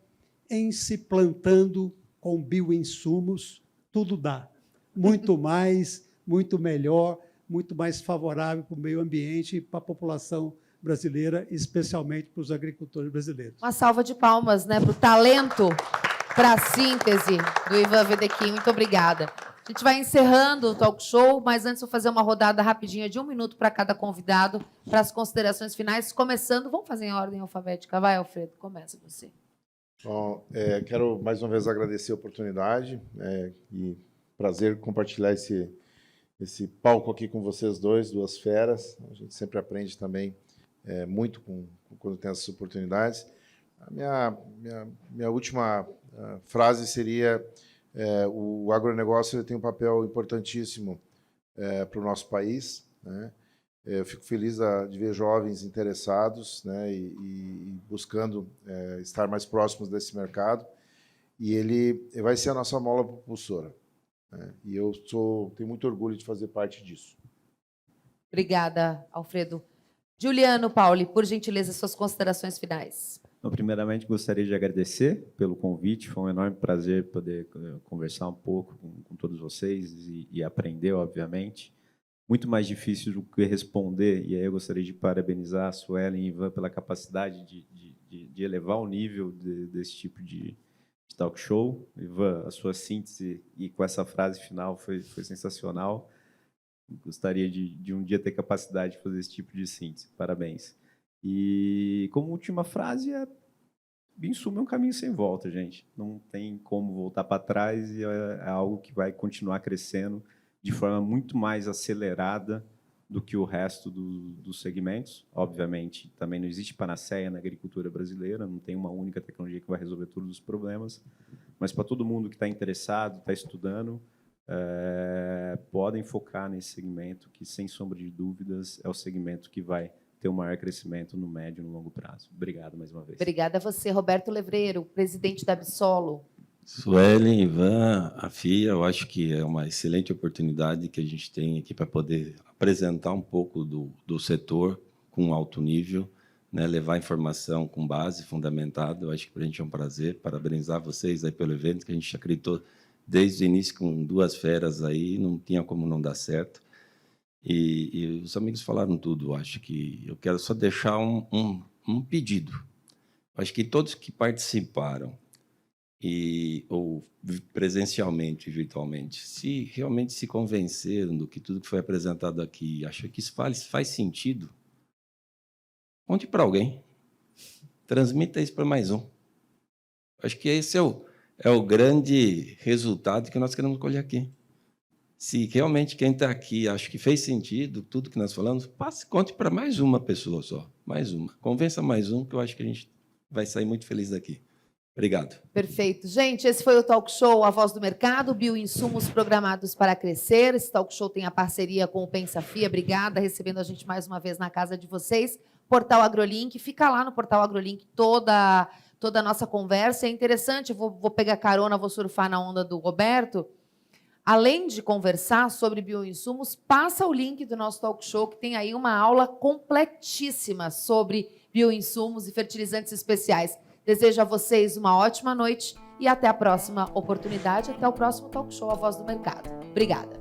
em se plantando com bioinsumos, tudo dá. Muito mais, muito melhor, muito mais favorável para o meio ambiente e para a população brasileira, especialmente para os agricultores brasileiros. Uma salva de palmas, né, para o talento, para a síntese do Ivan Wedekind. Muito obrigada. A gente vai encerrando o talk show, mas antes vou fazer uma rodada rapidinha de 1 minuto para cada convidado, para as considerações finais, começando. Vamos fazer em ordem alfabética. Vai, Alfredo, começa você. Bom, quero mais uma vez agradecer a oportunidade e prazer compartilhar esse palco aqui com vocês dois, duas feras. A gente sempre aprende também muito quando tem essas oportunidades. A minha última frase seria: o agronegócio ele tem um papel importantíssimo para o nosso país, né? Eu fico feliz de ver jovens interessados, né, e buscando estar mais próximos desse mercado. E ele vai ser a nossa mola propulsora, né? E eu tenho muito orgulho de fazer parte disso. Obrigada, Alfredo. Juliano Pauli, por gentileza, suas considerações finais. Então, primeiramente, gostaria de agradecer pelo convite. Foi um enorme prazer poder conversar um pouco com todos vocês e aprender, obviamente. Muito mais difícil do que responder, e aí eu gostaria de parabenizar a Suelen e Ivan pela capacidade de elevar o nível desse tipo de talk show. Ivan, a sua síntese e com essa frase final foi sensacional. Gostaria de um dia ter capacidade de fazer esse tipo de síntese. Parabéns. E como última frase, bioinsumo é um caminho sem volta, gente. Não tem como voltar para trás e é algo que vai continuar crescendo de forma muito mais acelerada do que o resto dos segmentos. Obviamente, também não existe panaceia na agricultura brasileira, não tem uma única tecnologia que vai resolver todos os problemas, mas para todo mundo que está interessado, está estudando, podem focar nesse segmento que, sem sombra de dúvidas, é o segmento que vai ter um maior crescimento no médio e no longo prazo. Obrigado mais uma vez. Obrigada a você, Roberto Levreiro, presidente da Absolo. Suelen, Ivan, a FIA, eu acho que é uma excelente oportunidade que a gente tem aqui para poder apresentar um pouco do setor com alto nível, né, levar informação com base fundamentada. Eu acho que para a gente é um prazer parabenizar vocês aí pelo evento, que a gente acreditou desde o início com 2 feras aí, não tinha como não dar certo. E os amigos falaram tudo. Acho que eu quero só deixar um pedido. Acho que todos que participaram, ou presencialmente e virtualmente, se realmente se convenceram do que tudo que foi apresentado aqui, acham que isso faz sentido, conte para alguém. Transmita isso para mais um. Acho que esse é o grande resultado que nós queremos colher aqui. Se realmente quem está aqui acha que fez sentido tudo que nós falamos, conte para mais uma pessoa só, mais uma. Convença mais um, que eu acho que a gente vai sair muito feliz daqui. Obrigado. Perfeito. Gente, esse foi o Talk Show A Voz do Mercado, bioinsumos programados para crescer. Esse Talk Show tem a parceria com o Pensa FIA. Obrigada, recebendo a gente mais uma vez na casa de vocês. Portal AgroLink, fica lá no Portal AgroLink toda a nossa conversa. É interessante, eu vou pegar carona, vou surfar na onda do Roberto. Além de conversar sobre bioinsumos, passa o link do nosso talk show, que tem aí uma aula completíssima sobre bioinsumos e fertilizantes especiais. Desejo a vocês uma ótima noite e até a próxima oportunidade, até o próximo talk show A Voz do Mercado. Obrigada.